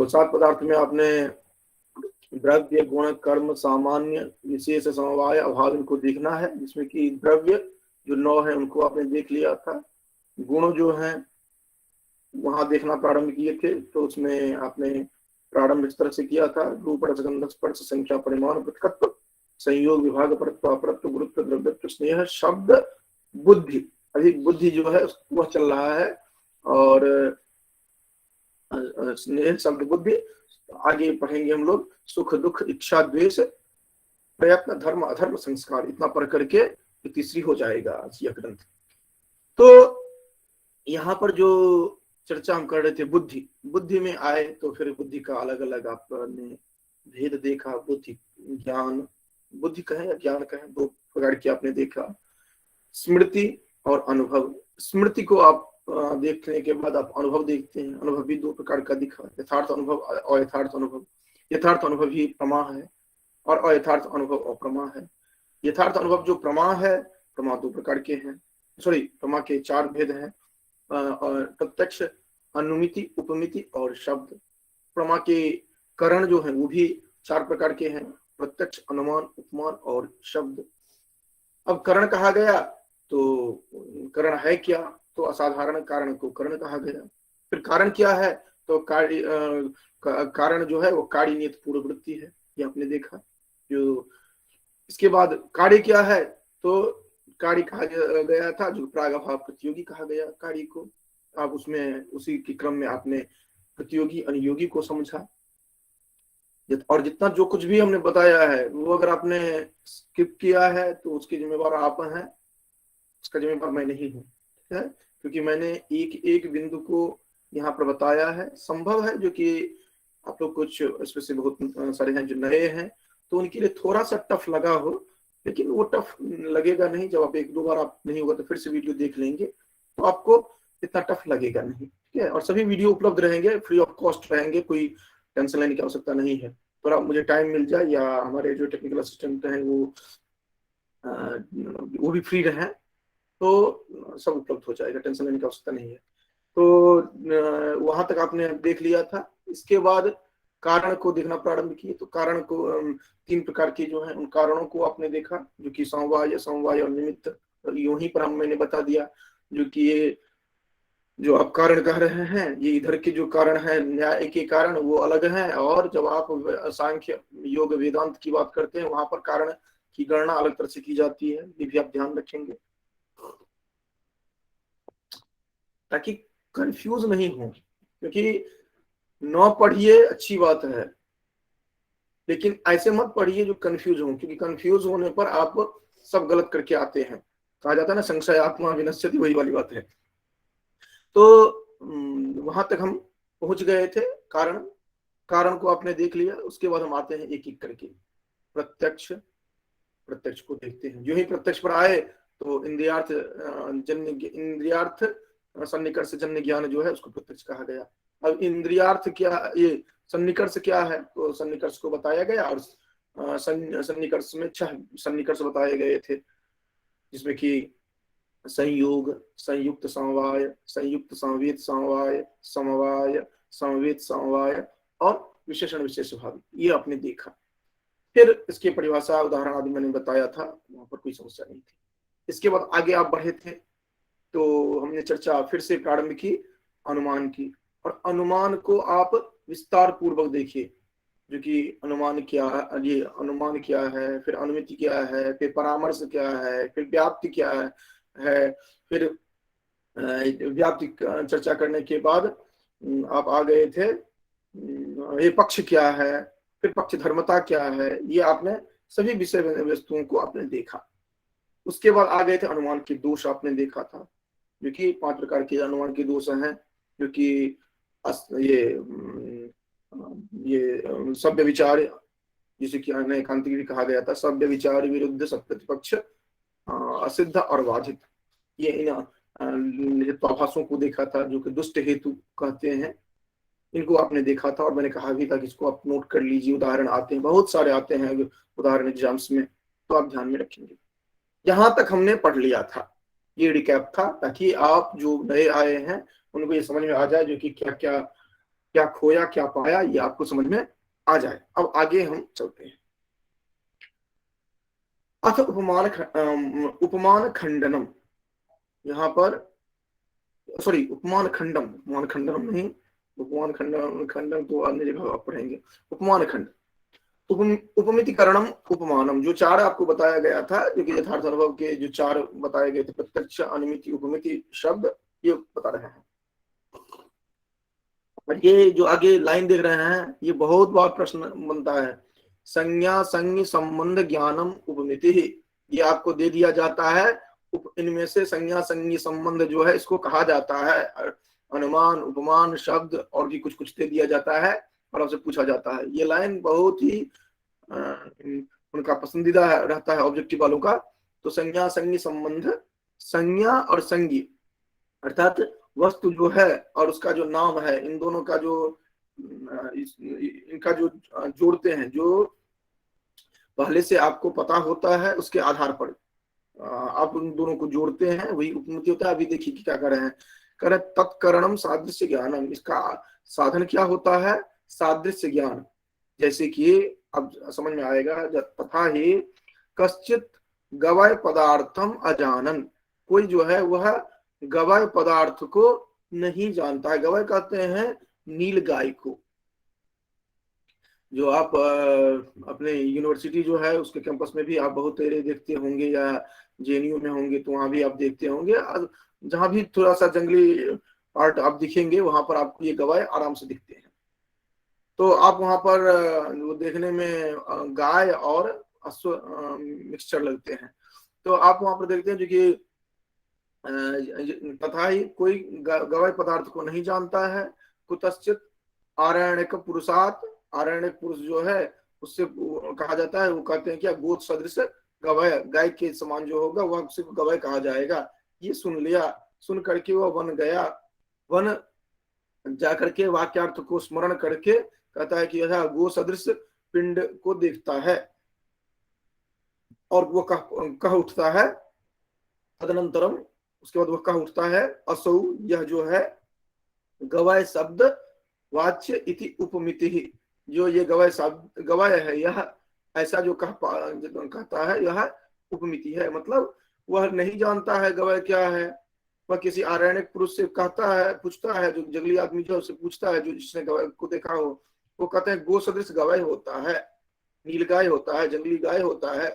तो 7 पदार्थ में आपने द्रव्य, गुण, कर्म, सामान्य, विशेष, समवाय, अभाव इनको देखना है, जिसमें कि द्रव्य जो 9 है उनको आपने देख लिया था। गुण जो है वहां देखना प्रारंभ किए थे, तो उसमें आपने प्रारंभ इस तरह से किया था: रूप, रस, गंध, स्पर्श, संख्या, परिमाण, पृथकत्व, संयोग, विभाग, परत्व, अपरत्व, गुरुत्व, द्रव्यत्व, स्नेह, शब्द, बुद्धि। अभी बुद्धि जो है वह चल रहा है, और स्नेह, शब्द, बुद्धि। आगे पढ़ेंगे हम लोग सुख, दुख, इच्छा, द्वेष, प्रयत्न, धर्म, अधर्म, संस्कार। इतना पढ़ करके तीसरी हो जाएगा आज यह ग्रंथ। तो यहाँ पर जो चर्चा हम कर रहे थे बुद्धि, बुद्धि में आए तो फिर बुद्धि का अलग अलग आपने भेद देखा। बुद्धि, ज्ञान, बुद्धि कहें या ज्ञान कहें, दो प्रकार की आपने देखा। स्मृति और अनुभव। स्मृति को आप देखने के बाद आप अनुभव देखते हैं। अनुभव भी 2 प्रकार का दिखा: यथार्थ अनुभव, अयथार्थ अनुभव। यथार्थ अनुभव ही प्रमा है और अयथार्थ अनुभव अप्रमा है। यथार्थ अनुभव जो प्रमा है, प्रमा 2 प्रकार के हैं, सॉरी प्रमा के 4 भेद हैं: प्रत्यक्ष, अनुमिति, उपमिति और शब्द। प्रमा के करण जो है वो भी 4 प्रकार के हैं: प्रत्यक्ष, अनुमान, उपमान और शब्द। अब करण कहा गया तो करण है क्या? तो असाधारण कारण को करण कहा गया। फिर कारण क्या है? तो कारण जो है वो कार्य नियत पूर्ववृत्ति है, ये आपने देखा। जो इसके बाद कार्य क्या है? तो कार्य कहा गया था जो प्रागभाव प्रतियोगी कहा गया कार्य को। आप उसमें उसी के क्रम में आपने प्रतियोगी अनुयोगी को समझा। और जितना जो कुछ भी हमने बताया है वो अगर आपने स्किप किया है तो उसके जिम्मेवार आप हैं, उसका जिम्मेवार मैं नहीं हूँ, ठीक है? क्योंकि मैंने एक एक बिंदु को यहाँ पर बताया है। संभव है जो कि आप लोग कुछ स्पेशली बहुत सारे हैं जो नए हैं तो उनके लिए थोड़ा सा टफ लगा हो, लेकिन वो टफ लगेगा नहीं। जब आप 1-2 बार आप नहीं होगा तो फिर से वीडियो देख लेंगे तो आपको इतना टफ लगेगा नहीं, ठीक है? और सभी वीडियो उपलब्ध रहेंगे, फ्री ऑफ कॉस्ट रहेंगे, कोई टेंशन लेने की आवश्यकता नहीं है। थोड़ा मुझे टाइम मिल जाए या हमारे जो टेक्निकल असिस्टेंट हैं वो भी फ्री रहें तो सब उपलब्ध हो जाएगा, टेंशन लेने की आवश्यकता नहीं है। तो वहां तक आपने देख लिया था। इसके बाद कारण को देखना प्रारंभ किए, तो कारण को 3 प्रकार के जो हैं उन कारणों को आपने देखा, जो कि समवाय, समवाय और निमित्त। यूं ही पर मैंने बता दिया जो कि ये जो आप कारण कह रहे हैं ये इधर के जो कारण है न्याय के कारण वो अलग हैं, और जब आप सांख्य, योग, वेदांत की बात करते हैं वहां पर कारण की गणना अलग तरह से की जाती है। ये भी आप ध्यान रखेंगे ताकि कंफ्यूज नहीं हो, क्योंकि 9 पढ़िए अच्छी बात है, लेकिन ऐसे मत पढ़िए जो कंफ्यूज हो, क्योंकि कंफ्यूज होने पर आप सब गलत करके आते हैं। कहा जाता है ना संशय आत्मा विनश्यति, वही वाली बात है। तो वहां तक हम पहुंच गए थे। कारण, कारण को आपने देख लिया। उसके बाद हम आते हैं एक एक करके प्रत्यक्ष। प्रत्यक्ष को देखते हैं। जो ही प्रत्यक्ष पर आए तो इंद्रियार्थ जन्य, इंद्रियार्थ सन्निकर्ष जन्य ज्ञान जो है उसको प्रत्यक्ष कहा गया। अब इंद्रियार्थ क्या, ये सन्निकर्ष क्या है? तो सन्निकर्ष को बताया गया, और सन्निकर्ष में 6 सन्निकर्ष बताए गए थे, जिसमें कि संयोग, संयुक्त समवाय, संयुक्त संवेद समवाय, समवाय, समवेद समवाय और विशेषण विशेष भाव। ये आपने देखा। फिर इसकी परिभाषा, उदाहरण आदि मैंने बताया था, वहां पर कोई समस्या नहीं थी। इसके बाद आगे आप बढ़े थे तो हमने चर्चा फिर से प्रारंभ की अनुमान की, और अनुमान को आप विस्तार पूर्वक देखिए, जो कि अनुमान क्या है, ये अनुमान क्या है, फिर अनुमिति क्या है, फिर परामर्श क्या है, फिर व्याप्ति क्या है। फिर व्याप्ति चर्चा करने के बाद आप आ गए थे ये पक्ष क्या है, फिर पक्ष धर्मता क्या है, ये आपने सभी विषय वस्तुओं को आपने देखा। उसके बाद आ गए थे अनुमान के दोष, आपने देखा था, जो कि 5 प्रकार के अनुमान के दोष हैं, जो कि ये सभ्य विचार, जिसे कि एकांतिक भी कहा गया था, सभ्य विचार, विरुद्ध, सत्प्रतिपक्ष, असिद्ध और बाधित। ये इन हेतुआभासों को देखा था, जो कि दुष्ट हेतु कहते हैं। इनको आपने देखा था, और मैंने कहा भी था कि इसको आप नोट कर लीजिए। उदाहरण आते हैं, बहुत सारे आते हैं उदाहरण एग्जाम्स में, तो आप ध्यान में रखेंगे। यहां तक हमने पढ़ लिया था, ये रिकैप था, ताकि आप जो नए आए हैं उनको ये समझ में आ जाए जो कि क्या क्या क्या खोया क्या पाया ये आपको समझ में आ जाए। अब आगे हम चलते हैं। अथ उपमान खंडनम, यहाँ पर सॉरी उपमान खंडनम नहीं, उपमान खंडन खंडन तो अन्य जगह आप पढ़ेंगे। उपमान खंड, उपमितिकरणम उपमानम, जो चार आपको बताया गया था, जो कि यथार्थ अनुभव के जो चार बताए गए थे, प्रत्यक्ष, अनुमिति, उपमिति शब्द, ये बता रहे हैं। और ये जो आगे लाइन देख रहे हैं, ये बहुत बार प्रश्न बनता है। संज्ञा संज्ञ संबंध ज्ञानम उपमिति, ये आपको दे दिया जाता है। इनमें से संज्ञा संज्ञ संबंध जो है इसको कहा जाता है। अनुमान, उपमान, शब्द और भी कुछ कुछ दे दिया जाता है और आपसे पूछा जाता है। ये लाइन बहुत ही उनका पसंदीदा रहता है ऑब्जेक्टिव वालों का। तो संज्ञा संज्ञ संबंध, संज्ञा और संज्ञ अर्थात वस्तु जो है और उसका जो नाम है, इन दोनों का जो इनका जो जोड़ते हैं, जो पहले से आपको पता होता है उसके आधार पर आप उन दोनों को जोड़ते हैं, वही उपमिति होता है। अभी देखिए कि क्या कर रहे हैं, कर रहे तत्करणम सादृश्य ज्ञानम, इसका साधन क्या होता है, सादृश्य ज्ञान। जैसे कि अब समझ में आएगा, तथा ही कश्चित गवय पदार्थम अजानन, कोई जो है वह गवय पदार्थ को नहीं जानता है। गवय कहते हैं नील गाय को, जो आप अपने यूनिवर्सिटी जो है उसके कैंपस में भी आप बहुत तेरे देखते होंगे, या जेएनयू में होंगे तो वहां भी आप देखते होंगे। जहां भी थोड़ा सा जंगली पार्ट आप दिखेंगे वहां पर आपको ये गवाय आराम से दिखते हैं। तो आप वहां पर वो देखने में गाय और अश्व मिक्सचर लगते हैं। तो आप वहां पर देखते हैं जो कि तथा ही कोई गवाय पदार्थ को नहीं जानता है। कुतश्चित आरण्यक पुरुषात, आरण्यक पुरुष जो है उससे कहा जाता है, वो कहते हैं क्या, गोद सदृश गवय, गाय के समान जो होगा वह सिर्फ गवय कहा जाएगा। ये सुन लिया, सुन करके वह वन गया, वन जाकर के वाक्यार्थ को स्मरण करके कहता है कि यह गो सदृश पिंड को देखता है, और वो कह उठता है तदनंतरम, उसके बाद वह कह उठता है असौ, यह जो है गवाय शब्द वाच्य इति उपमिति, जो ये गवाय शब्द गवाय है यह ऐसा जो कहता है यह उपमिति है। मतलब वह नहीं जानता है गवाय क्या है, वह किसी आरण्यक पुरुष से कहता है, पूछता है, जो जंगली आदमी जो उससे पूछता है, जो जिसने गवाय को देखा हो, वो कहते हैं गो सदृश गवाय होता है, नील गाय होता है, जंगली गाय होता है।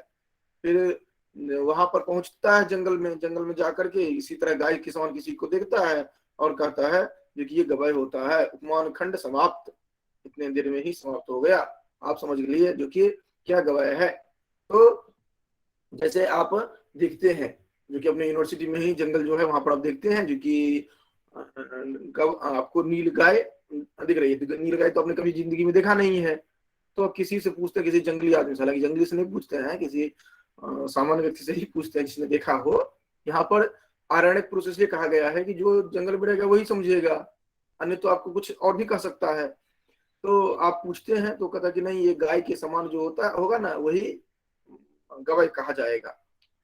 फिर वहां पर पहुंचता है जंगल में जाकर के इसी तरह गाय के समान किसी को देखता है और कहता है जो कि ये गवाय होता है। उपमान खंड समाप्त, इतने देर में ही समाप्त हो गया, आप समझ लिए जो कि क्या गवाय है। तो जैसे आप देखते हैं जो कि अपने यूनिवर्सिटी में ही जंगल जो है वहां पर आप देखते हैं जो कि आपको नील गाय दिख रही है। नील गाय तो आपने कभी जिंदगी में देखा नहीं है, तो आप किसी से पूछते हैं, किसी जंगली आदमी से, हालांकि जंगली से नहीं पूछते हैं, किसी सामान्य व्यक्ति से ही पूछते हैं जिसने देखा हो। यहाँ पर आरण्यक पुरुष इसलिए कहा गया है कि जो जंगल में रहेगा वही समझेगा, अन्य तो आपको कुछ और भी कह सकता है। तो आप पूछते हैं तो कहता कि नहीं, ये गाय के समान जो होता होगा ना वही गवाय कहा जाएगा।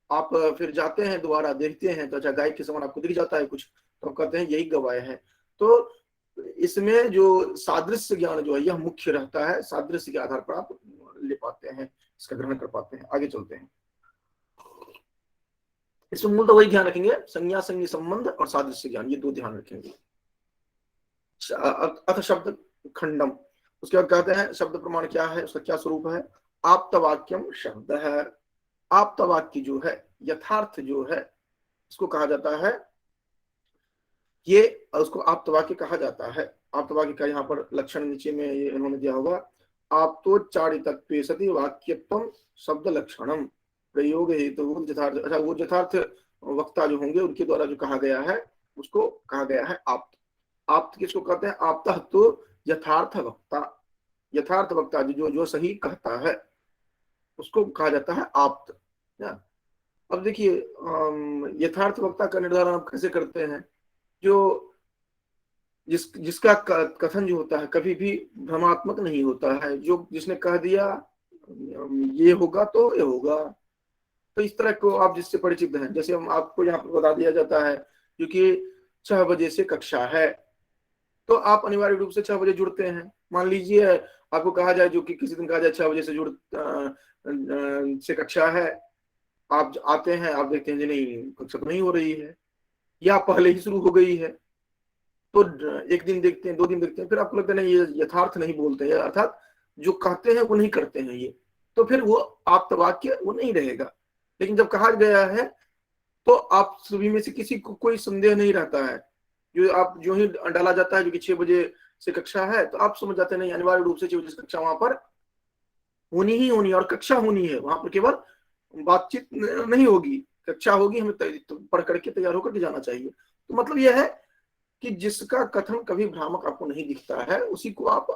आप फिर जाते हैं दोबारा देखते हैं तो अच्छा गाय के समान आपको दिख जाता है कुछ, तो कहते हैं यही गवाय है। तो इसमें जो सादृश्य ज्ञान जो है यह मुख्य रहता है, सादृश्य के आधार पर आप ले पाते हैं, इसका ग्रहण कर पाते हैं। आगे चलते हैं, इसमें मूल तो वही ध्यान रखेंगे, संज्ञा संज्ञ संबंध और सादृश्य ज्ञान, ये दो ध्यान रखेंगे। अथ शब्द खंडम, उसके बाद कहते हैं शब्द प्रमाण क्या है, उसका क्या स्वरूप है। आप्तवाक्यम शब्द है, आप्तवाक्य जो है, यथार्थ जो है, इसको कहा जाता है, ये उसको आप्तवाक्य कहा जाता है। आप्तवाक्य का यहाँ पर लक्षण नीचे में ये इन्होंने दिया होगा, आप्तोच्चारितत्वे सति वाक्यत्वम शब्द लक्षणम प्रयोग हेतु यथार्थ। अच्छा, वो यथार्थ वक्ता जो होंगे उनके द्वारा जो कहा गया है उसको कहा गया है आप्त। आप्त किसको कहते हैं, आप्तः तो यथार्थ वक्ता, यथार्थ वक्ता जो जो सही कहता है उसको कहा जाता है आप्त। अब देखिए यथार्थ वक्ता का निर्धारण आप कैसे करते हैं, जो जिसका कथन जो होता है कभी भी भ्रमात्मक नहीं होता है, जो जिसने कह दिया ये होगा तो ये होगा। तो इस तरह को आप जिससे परिचित हैं, जैसे हम आपको यहाँ पर बता दिया जाता है क्योंकि 6 बजे से कक्षा है, तो आप अनिवार्य रूप से 6 बजे जुड़ते हैं। मान लीजिए आपको कहा जाए, जो कि किसी दिन कहा जाए 6 बजे से से कक्षा है, आप आते हैं, आप देखते हैं जी नहीं, कक्षा तो नहीं हो रही है, या पहले ही शुरू हो गई है। तो एक दिन देखते हैं, 2 दिन देखते हैं, फिर आपको लगता है नहीं, ये यथार्थ नहीं बोलते हैं, अर्थात जो कहते हैं वो नहीं करते हैं ये, तो फिर वो आप्त वाक्य वो नहीं रहेगा। लेकिन जब कहा गया है तो आप सभी में से किसी को कोई संदेह नहीं रहता है। जो ही डाला जाता है जो कि 6 बजे से कक्षा है, तो आप समझ जाते हैं नहीं, अनिवार्य रूप से 6 बजे से कक्षा वहां पर होनी ही होनी है, और कक्षा होनी है, वहां पर केवल बातचीत नहीं होगी, कक्षा होगी, हमें पढ़ करके तैयार होकर के जाना चाहिए। तो मतलब यह है कि जिसका कथन कभी भ्रामक आपको नहीं दिखता है, उसी को आप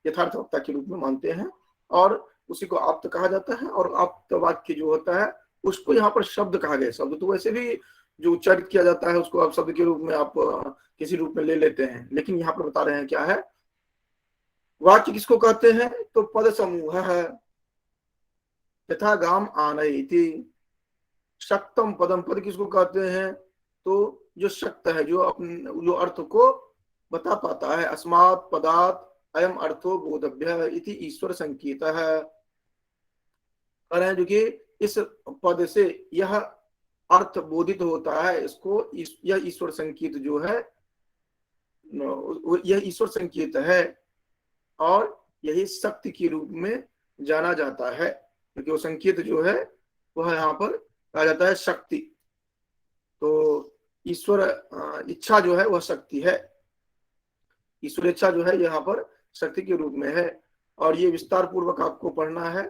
यथार्थ वक्ता के रूप में मानते हैं, और उसी को आप्त कहा जाता है। और आप्त वाक्य जो होता है उसको यहाँ पर शब्द कहा गया। शब्द तो वैसे भी जो उच्चारित किया जाता है उसको आप शब्द के रूप में आप किसी रूप में ले लेते हैं, लेकिन यहाँ पर बता रहे हैं क्या है, वाक्य किसको कहते हैं, तो पद समूह है। यथा गाम आनयति, शक्तम पदम, पद किसको कहते हैं, तो जो शक्त है, जो अर्थ को बता पाता है। अस्मात् पदात् अयम अर्थो बोधव्य इति ईश्वर संकेत है। जो कि इस पद से यह अर्थ बोधित होता है, इसको यह ईश्वर संकेत जो है, यह ईश्वर संकेत है, और यही शक्ति के रूप में जाना जाता है, क्योंकि वो संकेत जो है वह यहाँ पर कहा जाता है शक्ति। तो ईश्वर इच्छा जो है वह शक्ति है, ईश्वर इच्छा जो है यहाँ पर शक्ति के रूप में है। और ये विस्तार पूर्वक आपको पढ़ना है,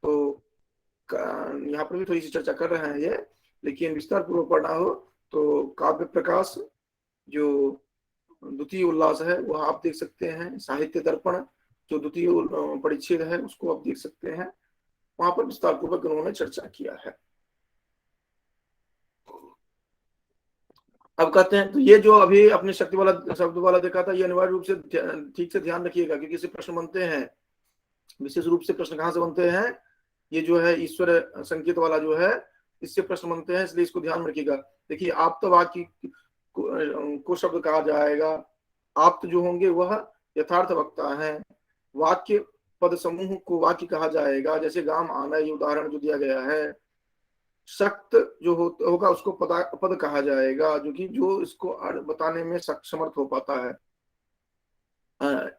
तो यहाँ पर भी थोड़ी सी चर्चा कर रहे हैं ये, लेकिन विस्तार पूर्वक पढ़ना हो तो काव्य प्रकाश जो द्वितीय उल्लास है वह आप देख सकते हैं। साहित्य दर्पण जो द्वितीय परिच्छेद है उसको आप देख सकते हैं, वहां पर विस्तार पूर्वक उन्होंने चर्चा किया है। अब कहते हैं, तो ये जो अभी अपने शक्ति वाला शब्द वाला देखा था, ये अनिवार्य रूप से ठीक से ध्यान रखिएगा, क्योंकि इससे प्रश्न बनते हैं। विशेष रूप से प्रश्न कहाँ से बनते हैं, ये जो है ईश्वर संकेत वाला जो है, इससे प्रश्न बनते हैं, इसलिए इसको ध्यान में रखिएगा। देखिए, आप्त वाक्य को शब्द कहा जाएगा। आप्त जो होंगे वह यथार्थ वक्ता है। वाक्य पद समूह को वाक्य कहा जाएगा, जैसे गाम आना, ये उदाहरण जो दिया गया है। शक्त जो होगा उसको पद कहा जाएगा, जो कि जो इसको बताने में समर्थ हो पाता है।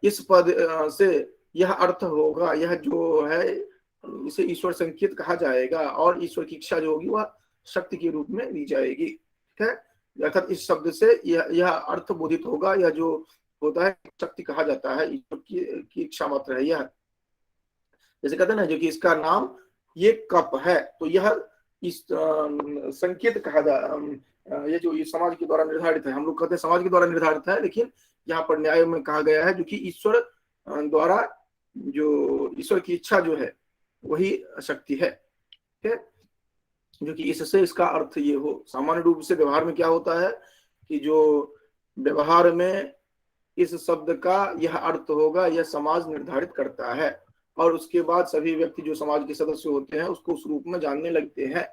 इस पद से यह अर्थ होगा, यह जो है इसे ईश्वर संकेत कहा जाएगा, और ईश्वर की इच्छा जो होगी वह शक्ति के रूप में दी जाएगी। ठीक है, अर्थात इस शब्द से यह अर्थ बोधित होगा, यह जो होता है शक्ति कहा जाता है, ईश्वर की इच्छा मात्र है यह। जैसे कहते हैं ना, जो कि इसका नाम ये कप है, तो यह इस संकेत कहा ये जो ये समाज के द्वारा निर्धारित है। हम लोग कहते हैं समाज के द्वारा निर्धारित है, लेकिन यहाँ पर न्याय में कहा गया है जो कि ईश्वर द्वारा, जो ईश्वर की इच्छा जो है वही शक्ति है। ठीक है, जो कि इससे इसका अर्थ ये हो। सामान्य रूप से व्यवहार में क्या होता है कि जो व्यवहार में इस शब्द का यह अर्थ होगा, यह समाज निर्धारित करता है, और उसके बाद सभी व्यक्ति जो समाज के सदस्य होते हैं उसको उस रूप में जानने लगते हैं।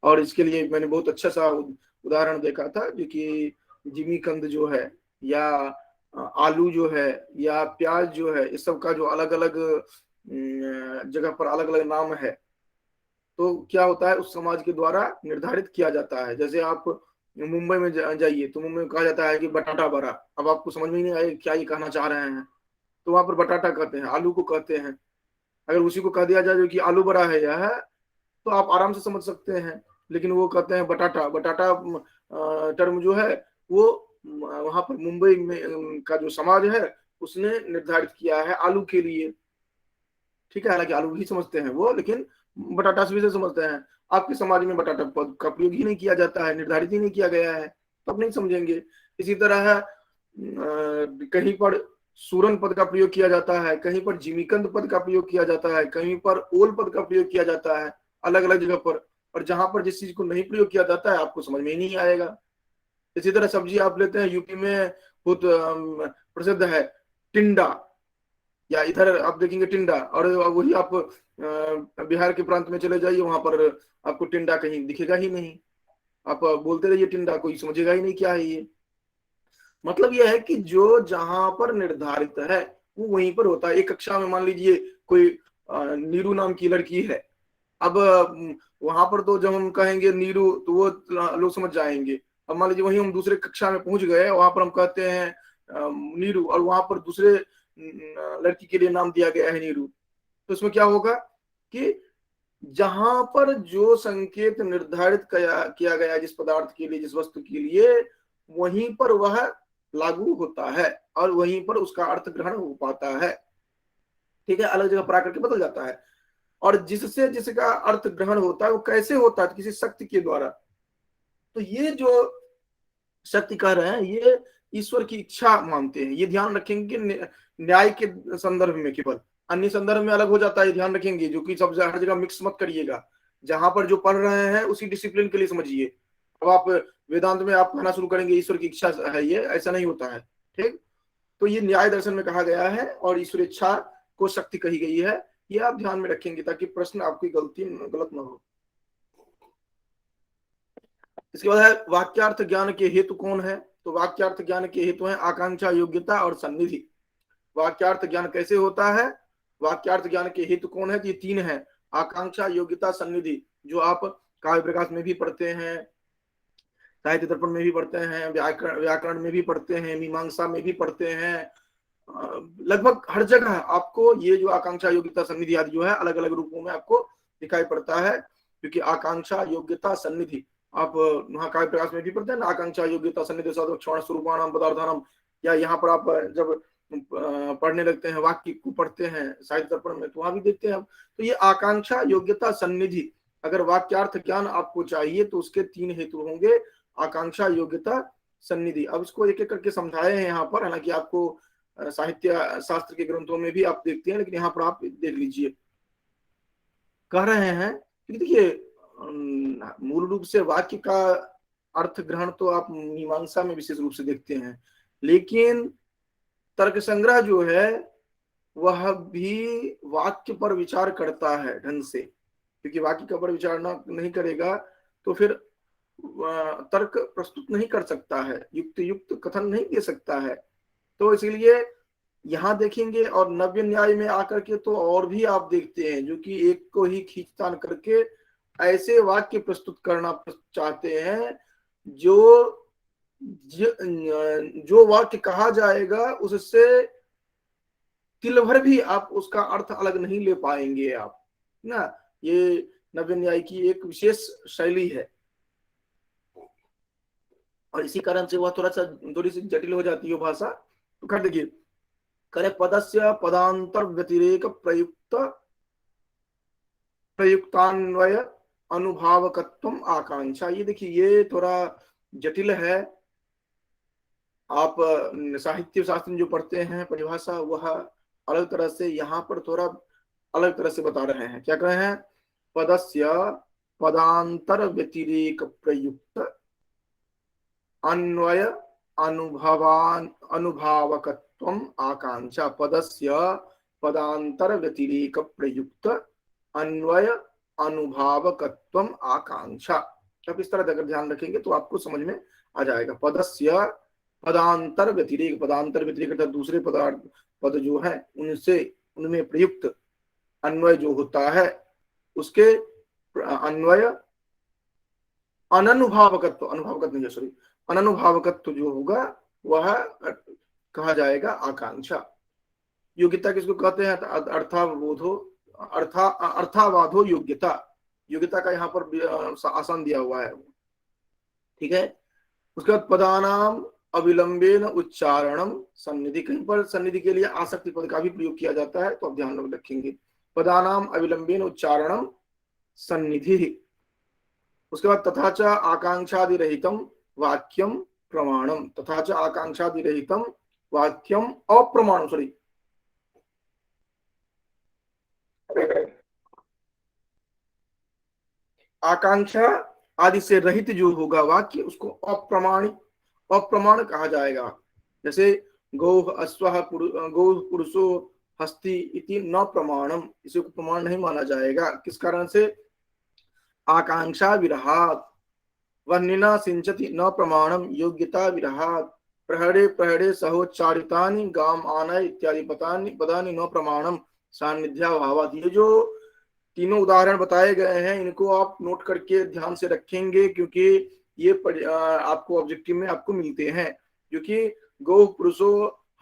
और इसके लिए मैंने बहुत अच्छा सा उदाहरण देखा था, जो कि जिमीकंद जो है, या आलू जो है, या प्याज जो है, इस सब का जो अलग अलग जगह पर अलग अलग नाम है, तो क्या होता है उस समाज के द्वारा निर्धारित किया जाता है। जैसे आप मुंबई में जाइए तो मुंबई में कहा जाता है कि बटाटा बड़ा। अब आपको समझ में नहीं आए क्या ये कहना चाह रहे हैं, तो वहां पर बटाटा कहते हैं, आलू को कहते हैं। अगर उसी को कह दिया जाए जो कि आलू बड़ा है यह है, तो आप आराम से समझ सकते हैं। लेकिन वो कहते हैं बटाटा। बटाटा टर्म जो है वो वहां पर मुंबई में का जो समाज है उसने निर्धारित किया है आलू के लिए। ठीक है, हालांकि आलू ही समझते हैं वो, लेकिन बटाटा से भी समझते हैं। आपके समाज में बटाटा पद का प्रयोग ही नहीं किया जाता है, निर्धारित ही नहीं किया गया है, तो आप नहीं समझेंगे। इसी तरह कहीं पर सूरन पद का प्रयोग किया जाता है, कहीं पर जिमीकंद पद का प्रयोग किया जाता है, कहीं पर ओल पद का प्रयोग किया जाता है, अलग अलग जगह पर। और जहां पर जिस चीज को नहीं प्रयोग किया जाता है आपको समझ में ही नहीं आएगा। इसी तरह सब्जी आप लेते हैं, यूपी में बहुत प्रसिद्ध है टिंडा, या इधर आप देखेंगे टिंडा, और वही आप बिहार के प्रांत में चले जाइए, वहां पर आपको टिंडा कहीं दिखेगा ही नहीं। आप बोलते रहिए टिंडा, कोई समझेगा ही नहीं क्या है ये। मतलब यह है कि जो जहां पर निर्धारित है वो वहीं पर होता है। एक कक्षा में मान लीजिए कोई नीरू नाम की लड़की है, अब वहां पर तो जब हम कहेंगे नीरू तो वो लोग समझ जाएंगे। अब मान लीजिए वहीं हम दूसरे कक्षा में पहुंच गए, वहां पर हम कहते हैं नीरू, और वहां पर दूसरे लड़की के लिए नाम दिया गया है नीरू, तो इसमें क्या होगा कि जहां पर जो संकेत निर्धारित किया गया जिस पदार्थ के लिए, जिस वस्तु के लिए, वहीं पर वह लागू होता है और वहीं पर उसका अर्थ ग्रहण हो पाता है। ठीक है, अलग जगह पर आकर के बदल जाता है। और जिससे जिसका अर्थ ग्रहण होता है वो कैसे होता है, किसी शक्ति के द्वारा। तो ये जो शक्ति कह रहे हैं ये ईश्वर की इच्छा मानते हैं। ये ध्यान रखेंगे न्याय के संदर्भ में, केवल अन्य संदर्भ में अलग हो जाता है, ध्यान रखेंगे। जो कि सब हर जगह मिक्स मत करिएगा, जहां पर जो पढ़ रहे हैं उसी डिसिप्लिन के लिए समझिए। अब आप वेदांत में आप कहना शुरू करेंगे ईश्वर की इच्छा है, ये ऐसा नहीं होता है। ठीक, तो ये न्याय दर्शन में कहा गया है और ईश्वर इच्छा को शक्ति कही गई है। ये आप ध्यान में रखेंगे ताकि प्रश्न आपकी गलत ना हो। इसके बाद है वाक्यार्थ ज्ञान के हेतु कौन है। तो वाक्यार्थ ज्ञान के हेतु है आकांक्षा, योग्यता और सन्निधि। वाक्यार्थ ज्ञान कैसे होता है, वाक्यार्थ ज्ञान के हेतु कौन है, ये तीन है, आकांक्षा, योग्यता, सन्निधि। जो आप काव्य प्रकाश में भी पढ़ते हैं, साहित्य दर्पण में भी पढ़ते हैं, व्याकरण में भी पढ़ते हैं, मीमांसा में भी पढ़ते हैं, लगभग हर जगह आपको ये जो आकांक्षा, योग्यता, सन्निधि आदि जो है अलग अलग रूपों में आपको दिखाई पड़ता है। क्योंकि आकांक्षा, योग्यता, सन्निधि आप वहाँ काव्य प्रकाश में भी पढ़ते हैं ना, आकांक्षा, योग्यता, सन्निधि, क्षण, स्वरूपानाम, पदार्थानाम। या यहाँ पर आप जब पढ़ने लगते हैं, वाक्य को पढ़ते हैं साहित्य दर्पण में, तो वहां भी देखते हैं। तो ये आकांक्षा, योग्यता, सन्निधि, अगर वाक्यार्थ ज्ञान आपको चाहिए तो उसके तीन हेतु होंगे, आकांक्षा, योग्यता, सन्निधि। अब इसको एक एक करके समझाए हैं यहाँ पर, हालांकि आपको साहित्य शास्त्र के ग्रंथों में भी आप देखते हैं, लेकिन यहाँ पर आप देख लीजिए। कह रहे हैं कि देखिए मूल रूप से वाक्य का अर्थ ग्रहण तो आप मीमांसा में विशेष रूप से देखते हैं, लेकिन तर्क संग्रह जो है वह भी वाक्य पर विचार करता है ढंग से। क्योंकि वाक्य का पर विचार नहीं करेगा तो फिर तर्क प्रस्तुत नहीं कर सकता है, युक्त युक्त कथन नहीं दे सकता है। तो इसलिए यहां देखेंगे और नव्य न्याय में आकर के तो और भी आप देखते हैं जो कि एक को ही खींचतान करके ऐसे वाक्य प्रस्तुत करना चाहते हैं जो वाक्य कहा जाएगा उससे तिल भर भी आप उसका अर्थ अलग नहीं ले पाएंगे आप ना। ये नव्य न्याय की एक विशेष शैली है और इसी कारण से वह थोड़ी सी जटिल हो जाती है भाषा। तो कर देखिए, करे पदस्य पदांतर व्यतिरेक प्रयुक्तान्वय अनुभावकत्वम आकांक्षा। ये देखिए ये थोड़ा जटिल है। आप साहित्य शास्त्र में जो पढ़ते हैं परिभाषा वह अलग तरह से, यहाँ पर थोड़ा अलग तरह से बता रहे हैं। क्या कह रहे हैं, पदस्य पदांतर व्यतिरेक प्रयुक्त अन्वय अनुभावकत्वम आकांक्षा। पदस्य पदांतर व्यतिरेक प्रयुक्त अन्वय अनुभावकत्वम आकांक्षा। अब इस तरह अगर ध्यान रखेंगे तो आपको समझ में आ जाएगा। पदस्य पदांतर व्यतिरेक, पदांतर व्यतिरेक अर्थात दूसरे पद जो है उनसे उनमें प्रयुक्त अन्वय जो होता है उसके अन्वय अननुभावकत्व, अनुभावकत्व नहीं सॉरी अननुभावकत्व जो होगा वह कहा जाएगा आकांक्षा। योग्यता किसको कहते हैं, अर्थावबोधो अर्थावाधो योग्यता। योग्यता का यहाँ पर आसान दिया हुआ है। ठीक है, उसके बाद पदानाम अविलंबेन उच्चारणम सन्निधि। कहीं पर सन्निधि के लिए आसक्ति पद का भी प्रयोग किया जाता है, तो आप ध्यान रखेंगे। पदानाम अविलंबेन उच्चारणम सन्निधि। उसके बाद तथा च आकांक्षादि रहितम वाक्यम प्रमाणम। तथा च आकांक्षादि रहितम वाक्यम अप्रमाणम, सॉरी आकांक्षा आदि से रहित जो होगा वाक्य उसको अप्रमाण कहा जाएगा। जैसे गौ अश्व गौ पुरुषो हस्ति इति न प्रमाणम, इसे को प्रमाण नहीं माना जाएगा। किस कारण से, आकांक्षा विरहात वर्णिना सिंचति न प्रमाणम योग्यता विरहात। प्रहरे प्रहरे सहोच्चारितानि गाम आनय इत्यादि पदानि पदानि न प्रमाणम सान्निध्याभावात्। ये जो तीनों उदाहरण बताए गए हैं इनको आप नोट करके ध्यान से रखेंगे, क्योंकि ये आपको ऑब्जेक्टिव में आपको मिलते हैं। क्योंकि गौ पुरुषो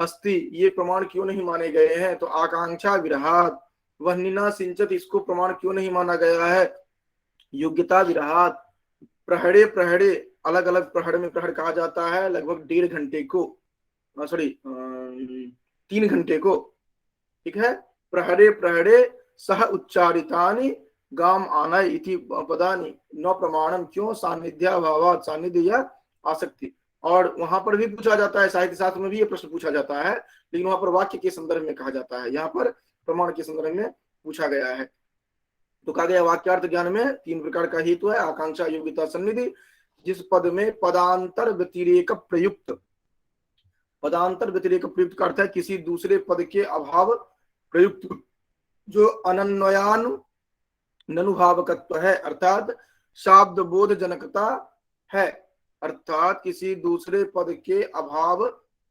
हस्ति ये प्रमाण क्यों नहीं माने गए हैं, तो आकांक्षा विरहात, वहनिना सिंचत इसको प्रमाण क्यों नहीं माना गया है, योग्यता विरहात, प्रहरे प्रहरे अलग अलग प्रहर में प्रहर कहा जाता है लगभग 1.5 घंटे को, सॉरी 3 घंटे को, ठीक है। प्रहरे प्रहरे सह उच्चारितानि गाम आनय इति पदानि न प्रमाणम, क्यों, सान्निध्याभावात्, सान्निध्य या आसक्ति। और वहां पर भी पूछा जाता है, साहित्य शास्त्र में भी ये प्रश्न पूछा जाता है, लेकिन वहां पर वाक्य के संदर्भ में कहा जाता है, यहाँ पर प्रमाण के संदर्भ में पूछा गया है। तो कहा गया वाक्यार्थ ज्ञान में 3 प्रकार का हेतु है, आकांक्षा, योग्यता, सन्निधि। जिस पद में पदांतर व्यतिरेक प्रयुक्त, पदांतर व्यतिरेक प्रयुक्त का अर्थ है किसी दूसरे पद के अभाव प्रयुक्त जो अनन्वयान ननुभावकत्व है, अर्थात शाब्द बोध जनकता है, अर्थात किसी दूसरे पद के अभाव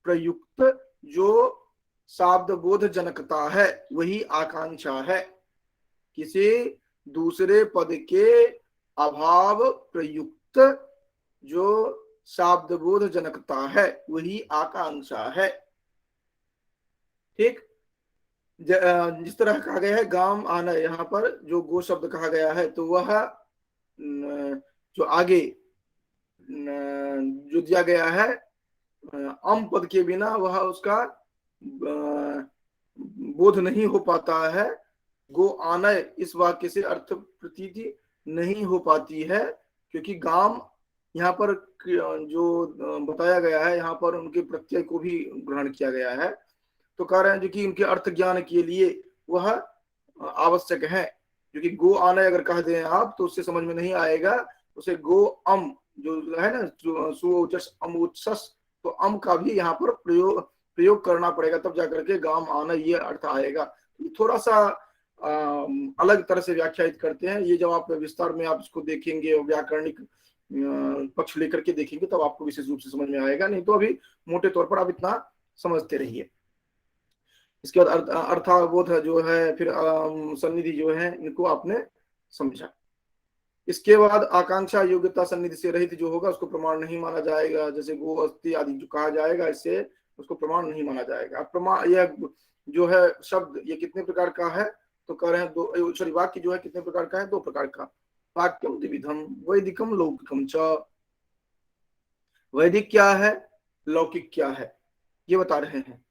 प्रयुक्त जो शाब्द बोध जनकता है वही आकांक्षा है। किसी दूसरे पद के अभाव प्रयुक्त जो शाब्द बोध जनकता है वही आकांक्षा है, ठीक। जिस तरह कहा गया है गाम आना, यहाँ पर जो गो शब्द कहा गया है तो वह जो आगे जो दिया गया है अम पद के बिना वह उसका बोध नहीं हो पाता है। गो आनय इस वाक्य से अर्थ प्रतीति नहीं हो पाती है, क्योंकि गाम यहाँ पर जो बताया गया है यहाँ पर उनके प्रत्यय को भी ग्रहण किया गया है। तो कह रहे हैं जो कि उनके अर्थ ज्ञान के लिए वह आवश्यक है, क्योंकि गो आनय अगर कह दें आप तो उससे समझ में नहीं आएगा, उसे गो अम जो है ना सुओचस अमुचस, तो अम का भी यहाँ पर प्रयोग करना पड़ेगा, तब जाकर के गाम आना ये अर्थ आएगा। थोड़ा सा अलग तरह से व्याख्यायित करते हैं ये, जब आप विस्तार में आप इसको देखेंगे और व्याकरणिक पक्ष लेकर के देखेंगे तब आपको विशेष रूप से समझ में आएगा, नहीं तो अभी मोटे तौर पर आप इतना समझते रहिए। इसके बाद अर्थाबोध जो है, फिर सन्निधि जो है, इनको आपने समझा। इसके बाद आकांक्षा, योग्यता, सन्निधि से रहित जो होगा उसको प्रमाण नहीं माना जाएगा, जैसे गो अस्थि आदि जो कहा जाएगा इससे उसको प्रमाण नहीं माना जाएगा। प्रमाण यह जो है शब्द ये कितने प्रकार का है, तो कह रहे हैं दो, सॉरी वाक्य जो है कितने प्रकार का है, 2 प्रकार का। वाक्यम द्विविधम वैदिकम लौकिकम च। वैदिक क्या है, लौकिक क्या है, ये बता रहे हैं,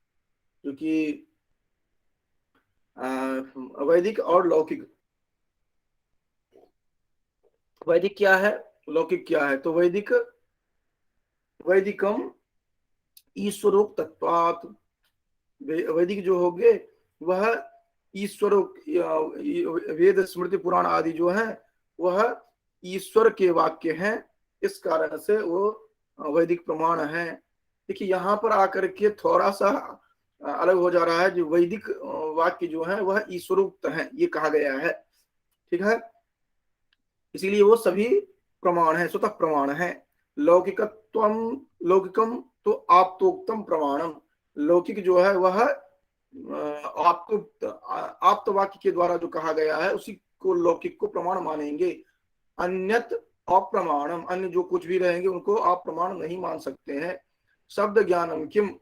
क्योंकि वैदिक और लौकिक, वैदिक क्या है, लौकिक क्या है। तो वैदिकम ईश्वरोक्त तत्वात्, वैदिक जो होंगे वह ईश्वर, वेद स्मृति पुराण आदि जो है वह ईश्वर के वाक्य हैं, इस कारण से वो वैदिक प्रमाण है। देखिए यहाँ पर आकर के थोड़ा सा अलग हो जा रहा है, जो वैदिक वाक्य जो है वह ईश्वरोक्त है ये कहा गया है, ठीक है, इसीलिए वो सभी प्रमाण है, स्वतः प्रमाण है। लौकिकत्वम लौकिकम तो आप्तोक्तम प्रमाणम, लौकिक जो है वह आप्त वाक्य के द्वारा जो कहा गया है उसी को लौकिक को प्रमाण मानेंगे। अन्यत अप्रमाणम, अन्य जो कुछ भी रहेंगे उनको आप प्रमाण नहीं मान सकते हैं। शब्द ज्ञानम किम,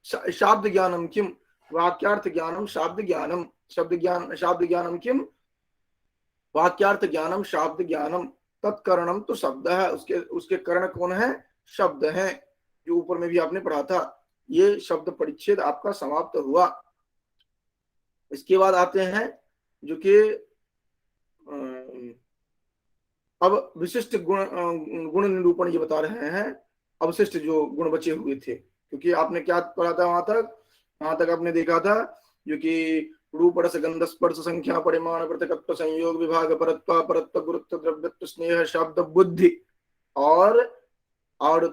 शाब्द ज्ञानम किम, वाक्यार्थ ज्ञानम शाब्द ज्ञानम, शाब्द ज्ञानम किम, वाक्यार्थ ज्ञानम शाब्द ज्ञानम, तत्करणम तो शब्द है, उसके करण कौन है, शब्द है, जो ऊपर में भी आपने पढ़ा था। ये शब्द परिच्छेद आपका समाप्त हुआ। इसके बाद आते हैं जो कि अब विशिष्ट गुण निरूपण ये बता रहे हैं, अवशिष्ट जो गुण बचे हुए थे, क्योंकि आपने क्या पढ़ा था वहां तक आपने देखा था जो कि रूप रस गंध स्पर्श संख्या परिमाण पृथकत्व संयोग विभाग परत्व गुरुत्व द्रव्यत्व स्नेह शब्द बुद्धि और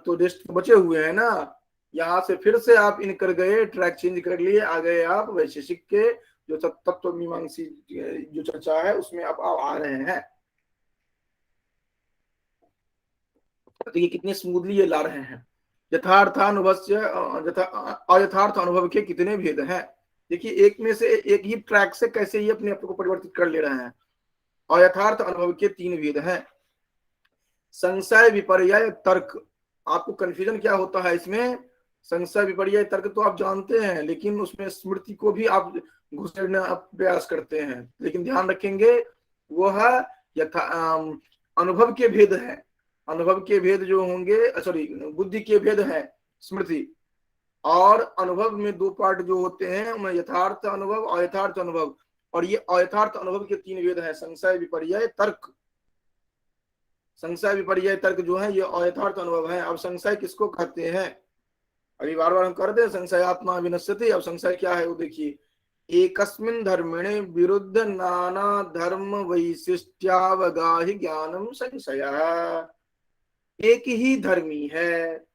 तो लिस्ट बचे हुए हैं ना। यहाँ से फिर से आप इन कर गए, ट्रैक चेंज कर लिए, आ गए आप वैशेषिक के जो तत्व मीमांसी जो चर्चा है उसमें आप आ रहे हैं। तो ये कितने स्मूथली ये ला रहे हैं। यथार्थानुभवस्य अयथार्थ अनुभव के कितने भेद हैं। देखिए, एक में से एक ही ट्रैक से कैसे ये अपने आप को परिवर्तित कर ले रहे हैं। अयथार्थ अनुभव के 3 भेद हैं। संशय, विपर्यय, तर्क। आपको कंफ्यूजन क्या होता है इसमें? संशय, विपर्यय, तर्क तो आप जानते हैं, लेकिन उसमें स्मृति को भी आप घुसेड़ने प्रयास करते हैं। लेकिन ध्यान रखेंगे, वह अनुभव के भेद हैं। अनुभव के भेद जो होंगे, सॉरी, बुद्धि के भेद हैं स्मृति। और अनुभव में 2 पार्ट जो होते हैं, उनमें यथार्थ अनुभव, अयथार्थ अनुभव। और ये अयथार्थ अनुभव के 3 भेद हैं, संशय, विपर्यय, तर्क। संशय, विपर्यय, तर्क जो है ये अयथार्थ अनुभव है। अब संशय किसको कहते हैं? अभी बार बार हम करते हैं संशय आत्मा विनश्यति। अब संशय क्या है वो देखिए। एकस्मिन् धर्मिणे विरुद्ध नाना धर्म वैशिष्ट्यावगाहि ज्ञानम संशयः। एक ही धर्मी है,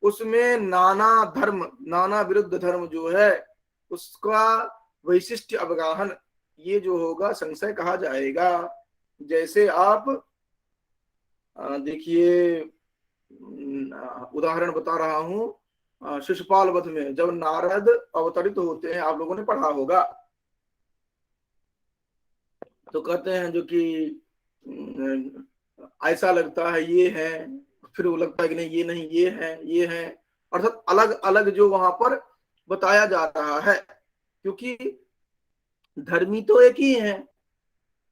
उसमें नाना धर्म, नाना विरुद्ध धर्म जो है उसका वैशिष्ट्य अवगाहन, ये जो होगा संशय कहा जाएगा। जैसे आप देखिए, उदाहरण बता रहा हूं, शिशुपाल वध में जब नारद अवतरित होते हैं, आप लोगों ने पढ़ा होगा, तो कहते हैं जो कि ऐसा लगता है ये है, फिर वो लगता है कि नहीं ये नहीं ये है, ये है। अर्थात अलग अलग जो वहां पर बताया जा रहा है, क्योंकि धर्मी तो एक ही है।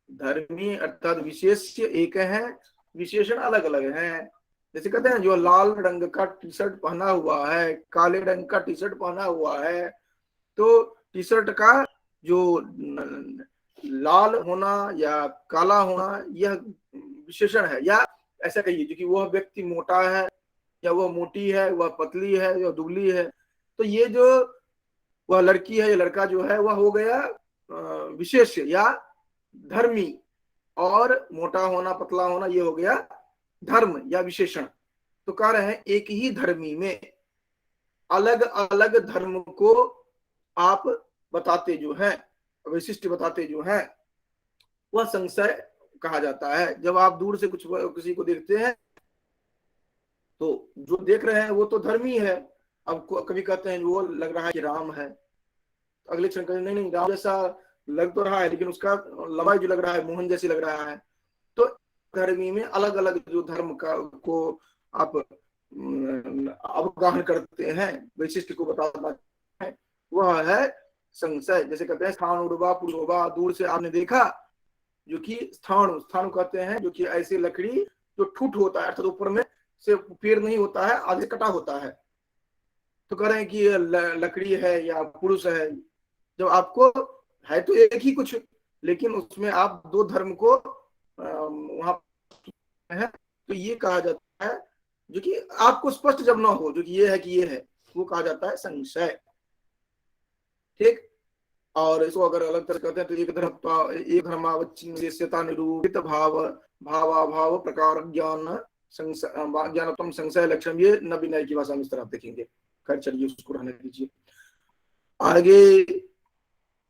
धर्मी अर्थात विशेष एक है, विशेषण अलग अलग हैं। जैसे कहते हैं जो लाल रंग का टी शर्ट पहना हुआ है, काले रंग का टी शर्ट पहना हुआ है, तो टी शर्ट का जो लाल होना या काला होना यह विशेषण है। या ऐसा कहिए जो कि वह व्यक्ति मोटा है या वह मोटी है, वह पतली है या दुबली है, तो ये जो वह लड़की है या लड़का जो है वह हो गया विशेष या धर्मी, और मोटा होना पतला होना ये हो गया धर्म या विशेषण। तो कह रहे हैं एक ही धर्मी में अलग अलग धर्म को आप बताते जो हैं, वैशिष्ट बताते जो हैं, वह संशय कहा जाता है। जब आप दूर से कुछ किसी को देखते हैं तो जो देख रहे हैं वो तो धर्मी है। अब कभी कहते हैं वो लग रहा है कि राम है, अगले क्षण कहते नहीं राम जैसा लग तो रहा है, लेकिन उसका लंबाई जो लग रहा है मोहन जैसी लग रहा है। तो धर्मी में अलग अलग जो धर्म का को आप अवगाहन करते हैं, वैशिष्ट को बताना है, वह है संशय। जैसे कहते हैं स्थान उड़वा पुरोवा, दूर से आपने देखा जो कि स्थान कहते हैं, जो कि ऐसी लकड़ी जो ठूठ होता है, अर्थात ऊपर में से पेड़ नहीं होता है, आगे कटा होता है। तो कह रहे हैं कि लकड़ी है या पुरुष है। जब आपको है तो एक ही कुछ, लेकिन उसमें आप 2 धर्म को वहां है, तो ये कहा जाता है जो कि आपको स्पष्ट जब ना हो जो कि ये है कि ये है, वो कहा जाता है संशय। ठीक। और इसको अगर अलग तरह करते हैं तो एक धर्मावच्छिन्नता निरूपित भावाभाव प्रकार ज्ञान ज्ञानत्म संशय लक्षण, ये न विनय की भाषा में इस तरह आप देखेंगे। खैर चलिए उसको रहने दीजिए। आगे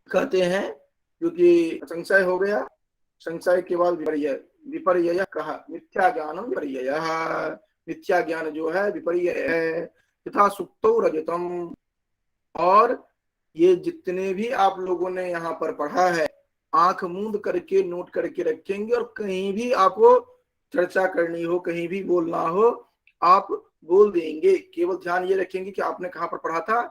कहते हैं क्योंकि संशय हो गया, संशय के बाद विपर्यय। विपर्यय कहा मिथ्या ज्ञानम विपर्यय, मिथ्या ज्ञान जो है विपर्यय है। तथा सुप्तो रजतम, और ये जितने भी आप लोगों ने यहाँ पर पढ़ा है, आंख मूंद करके नोट करके रखेंगे, और कहीं भी आपको चर्चा करनी हो, कहीं भी बोलना हो, आप बोल देंगे। केवल ध्यान ये रखेंगे कि आपने कहाँ पर पढ़ा था,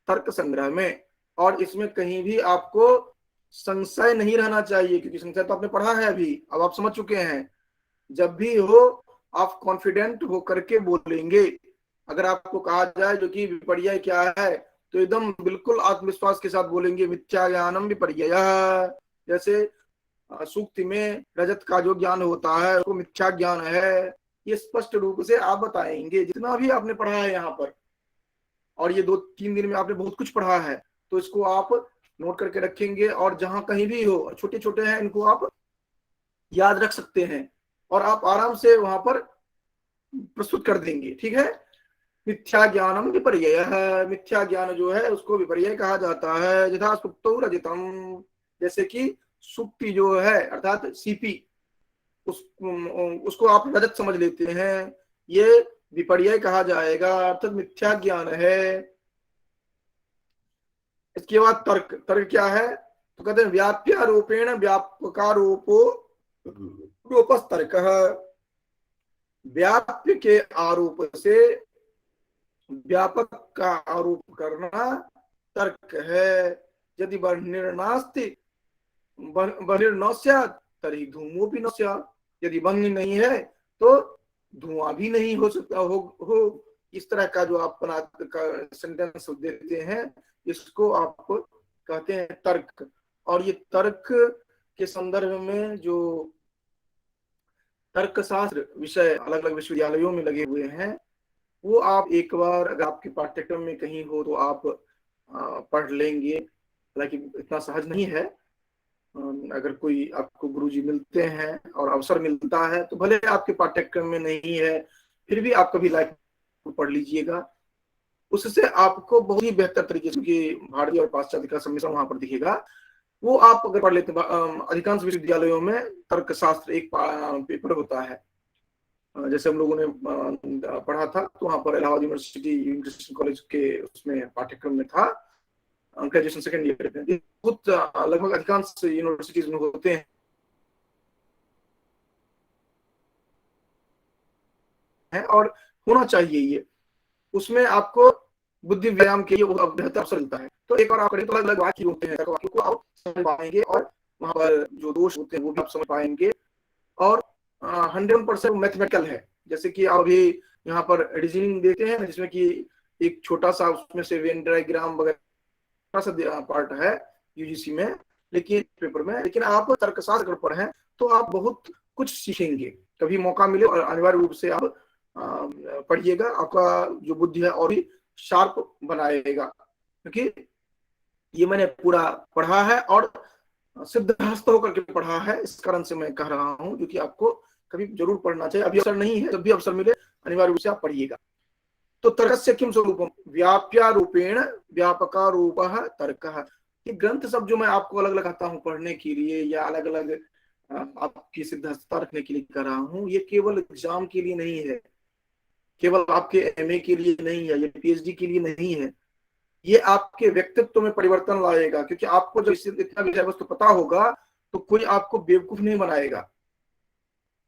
तर्क संग्रह में। और इसमें कहीं भी आपको संशय नहीं रहना चाहिए, क्योंकि संशय तो आपने पढ़ा है अभी, अब आप समझ चुके हैं। जब भी हो आप कॉन्फिडेंट हो करके बोलेंगे। अगर आपको कहा जाए जो कि विपर्यय क्या है, तो एकदम बिल्कुल आत्मविश्वास के साथ बोलेंगे मिथ्या ज्ञानम विपर्यय। जैसे सूक्ति में रजत का जो ज्ञान होता है वो मिथ्या ज्ञान है, ये स्पष्ट रूप से आप बताएंगे जितना भी आपने पढ़ा है यहाँ पर। और ये 2-3 दिन में आपने बहुत कुछ पढ़ा है, तो इसको आप नोट करके रखेंगे, और जहां कहीं भी हो, छोटे छोटे हैं इनको आप याद रख सकते हैं, और आप आराम से वहां पर प्रस्तुत कर देंगे। ठीक है। मिथ्या ज्ञानम विपर्यय है, मिथ्या ज्ञान जो है उसको विपर्यय कहा जाता है। यथा सुप्तो रजतम, जैसे कि सुप्ति जो है अर्थात सीपी, उसको आप रजत समझ लेते हैं। ये विपर्यय कहा जाएगा, अर्थात मिथ्या ज्ञान है। इसके बाद तर्क। तर्क क्या है? तो कहते हैं व्याप्यारूपेण व्यापकारूपो रूपस तर्क। व्याप्य के आरोप से व्यापक का आरोप करना तर्क है। यदि बहिर्नास्ति बहिर्न स्यात् तर्हि धूमोऽपि न स्यात्। यदि बहिर् नहीं है तो धुआं भी नहीं हो सकता हो। इस तरह का जो आप सेंटेंस देते हैं, इसको आप कहते हैं तर्क। और ये तर्क के संदर्भ में जो तर्कशास्त्र विषय अलग अलग विश्वविद्यालयों में लगे हुए हैं, वो आप एक बार अगर आपके पाठ्यक्रम में कहीं हो तो आप पढ़ लेंगे। हालांकि इतना सहज नहीं है। अगर कोई आपको गुरुजी मिलते हैं और अवसर मिलता है तो भले आपके पाठ्यक्रम में नहीं है, फिर भी आप कभी लाइव पढ़ लीजिएगा। उससे आपको बहुत ही बेहतर तरीके से, क्योंकि भारतीय और पाश्चात्य का सम्मिश्रण वहां पर दिखेगा, वो आप अगर पढ़ लेते हैं। अधिकांश विश्वविद्यालयों में तर्कशास्त्र एक पेपर होता है। जैसे हम लोगों ने पढ़ा था तो वहां पर इलाहाबाद यूनिवर्सिटी कॉलेज के उसमें पाठ्यक्रम में था, ग्रेजुएशन सेकेंड ईयर में। बहुत लगभग अधिकांश यूनिवर्सिटीज में होते हैं और होना चाहिए ये। उसमें आपको बुद्धि व्यायाम के लिए बेहतर अवसर मिलता है। तो एक बार आप करें तो अलग अलग वाक्य होते हैं, वाक्यों को आप समझ पाएंगे और वहां पर जो दोष होते हैं वो भी आप समझ पाएंगे। और 100% मैथमेटिकल है। जैसे कि आप अभी यहाँ पर रीजनिंग देते हैं जिसमें कि एक छोटा सा उसमें से वेन डायग्राम वगैरह सा पार्ट है यूजीसी में, लेकिन पेपर में। लेकिन आप तर्कशास्त्र अगर पढ़ें तो आप बहुत कुछ सीखेंगे। कभी मौका मिले और अनिवार्य रूप से आप पढ़िएगा, आपका जो बुद्धि है और भी शार्प बनाएगा। क्योंकि ये मैंने पूरा पढ़ा है और सिद्धहस्त होकर के पढ़ा है, इस कारण से मैं कह रहा हूं। क्योंकि आपको कभी जरूर पढ़ना चाहिए। अभी अवसर नहीं है, जब भी अवसर मिले अनिवार्य रूप से आप पढ़िएगा। तो तर्कस्य किम स्वरूपम व्याप्यारूपेण व्यापकारूपः तर्कः। ये ग्रंथ सब जो मैं आपको अलग अलग कहता हूँ पढ़ने के लिए या अलग अलग आपकी सिद्धहस्तता रखने के लिए कर रहा हूँ, ये केवल एग्जाम के लिए नहीं है, केवल आपके एमए के लिए नहीं है, ये पीएचडी के लिए नहीं है। ये आपके व्यक्तित्व में परिवर्तन लाएगा। क्योंकि आपको जब इतना विषय वस्तु पता होगा तो कोई आपको बेवकूफ नहीं बनाएगा।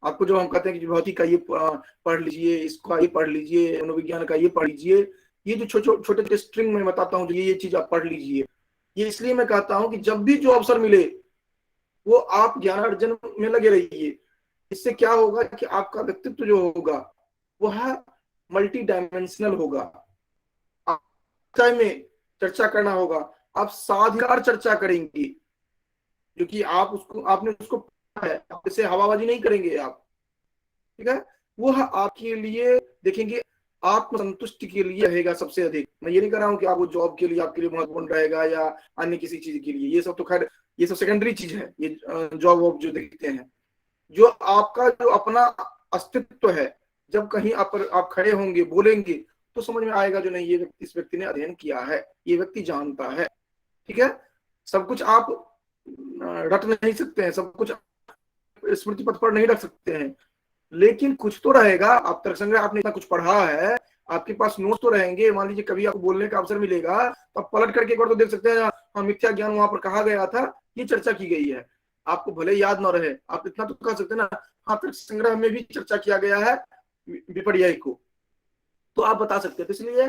आपको जो हम कहते हैं कि भौतिक का ये पढ़ लीजिए, इसका ये पढ़ लीजिए, मनोविज्ञान का ये पढ़ लीजिए, ये जो छोटे छोटे स्ट्रिंग में बताता हूँ ये चीज आप पढ़ लीजिए, ये इसलिए मैं कहता हूँ कि जब भी जो अवसर मिले वो आप ज्ञानार्जन में लगे रहिए। इससे क्या होगा कि आपका व्यक्तित्व जो होगा वह मल्टी डायमेंशनल होगा। में चर्चा करना होगा, आप साधिकार चर्चा करेंगे, क्योंकि आप उसको आपने उसको पढ़ा है, इसे हवाबाजी नहीं करेंगे आप। ठीक है, वो आपके लिए देखेंगे आत्मसंतुष्टि के लिए रहेगा सबसे अधिक। मैं ये नहीं कर रहा हूँ कि आप वो जॉब के लिए आपके लिए महत्वपूर्ण रहेगा या अन्य किसी चीज के लिए, ये सब तो खैर ये सब सेकेंडरी चीज है। ये जॉब वॉब जो देखते हैं, जो आपका जो अपना अस्तित्व है, जब कहीं आप खड़े होंगे बोलेंगे तो समझ में आएगा जो नहीं, ये इस व्यक्ति ने अध्ययन किया है, ये व्यक्ति जानता है। ठीक है, सब कुछ आप रट नहीं सकते हैं, सब कुछ स्मृति पथ पर नहीं रख सकते हैं, लेकिन कुछ तो रहेगा। आप तर्क संग्रह आपने इतना कुछ पढ़ा है, आपके पास नोट्स तो रहेंगे। मान लीजिए कभी आपको बोलने का अवसर मिलेगा तो आप पलट करके एक बार तो देख सकते हैं, हाँ मिथ्या ज्ञान वहां पर कहा गया था, ये चर्चा की गई है। आपको भले याद ना रहे, आप इतना तो कह सकते हैं ना, हाँ तर्क संग्रह में भी चर्चा किया गया है विपर्यय को, तो आप बता सकते हैं। तो इसलिए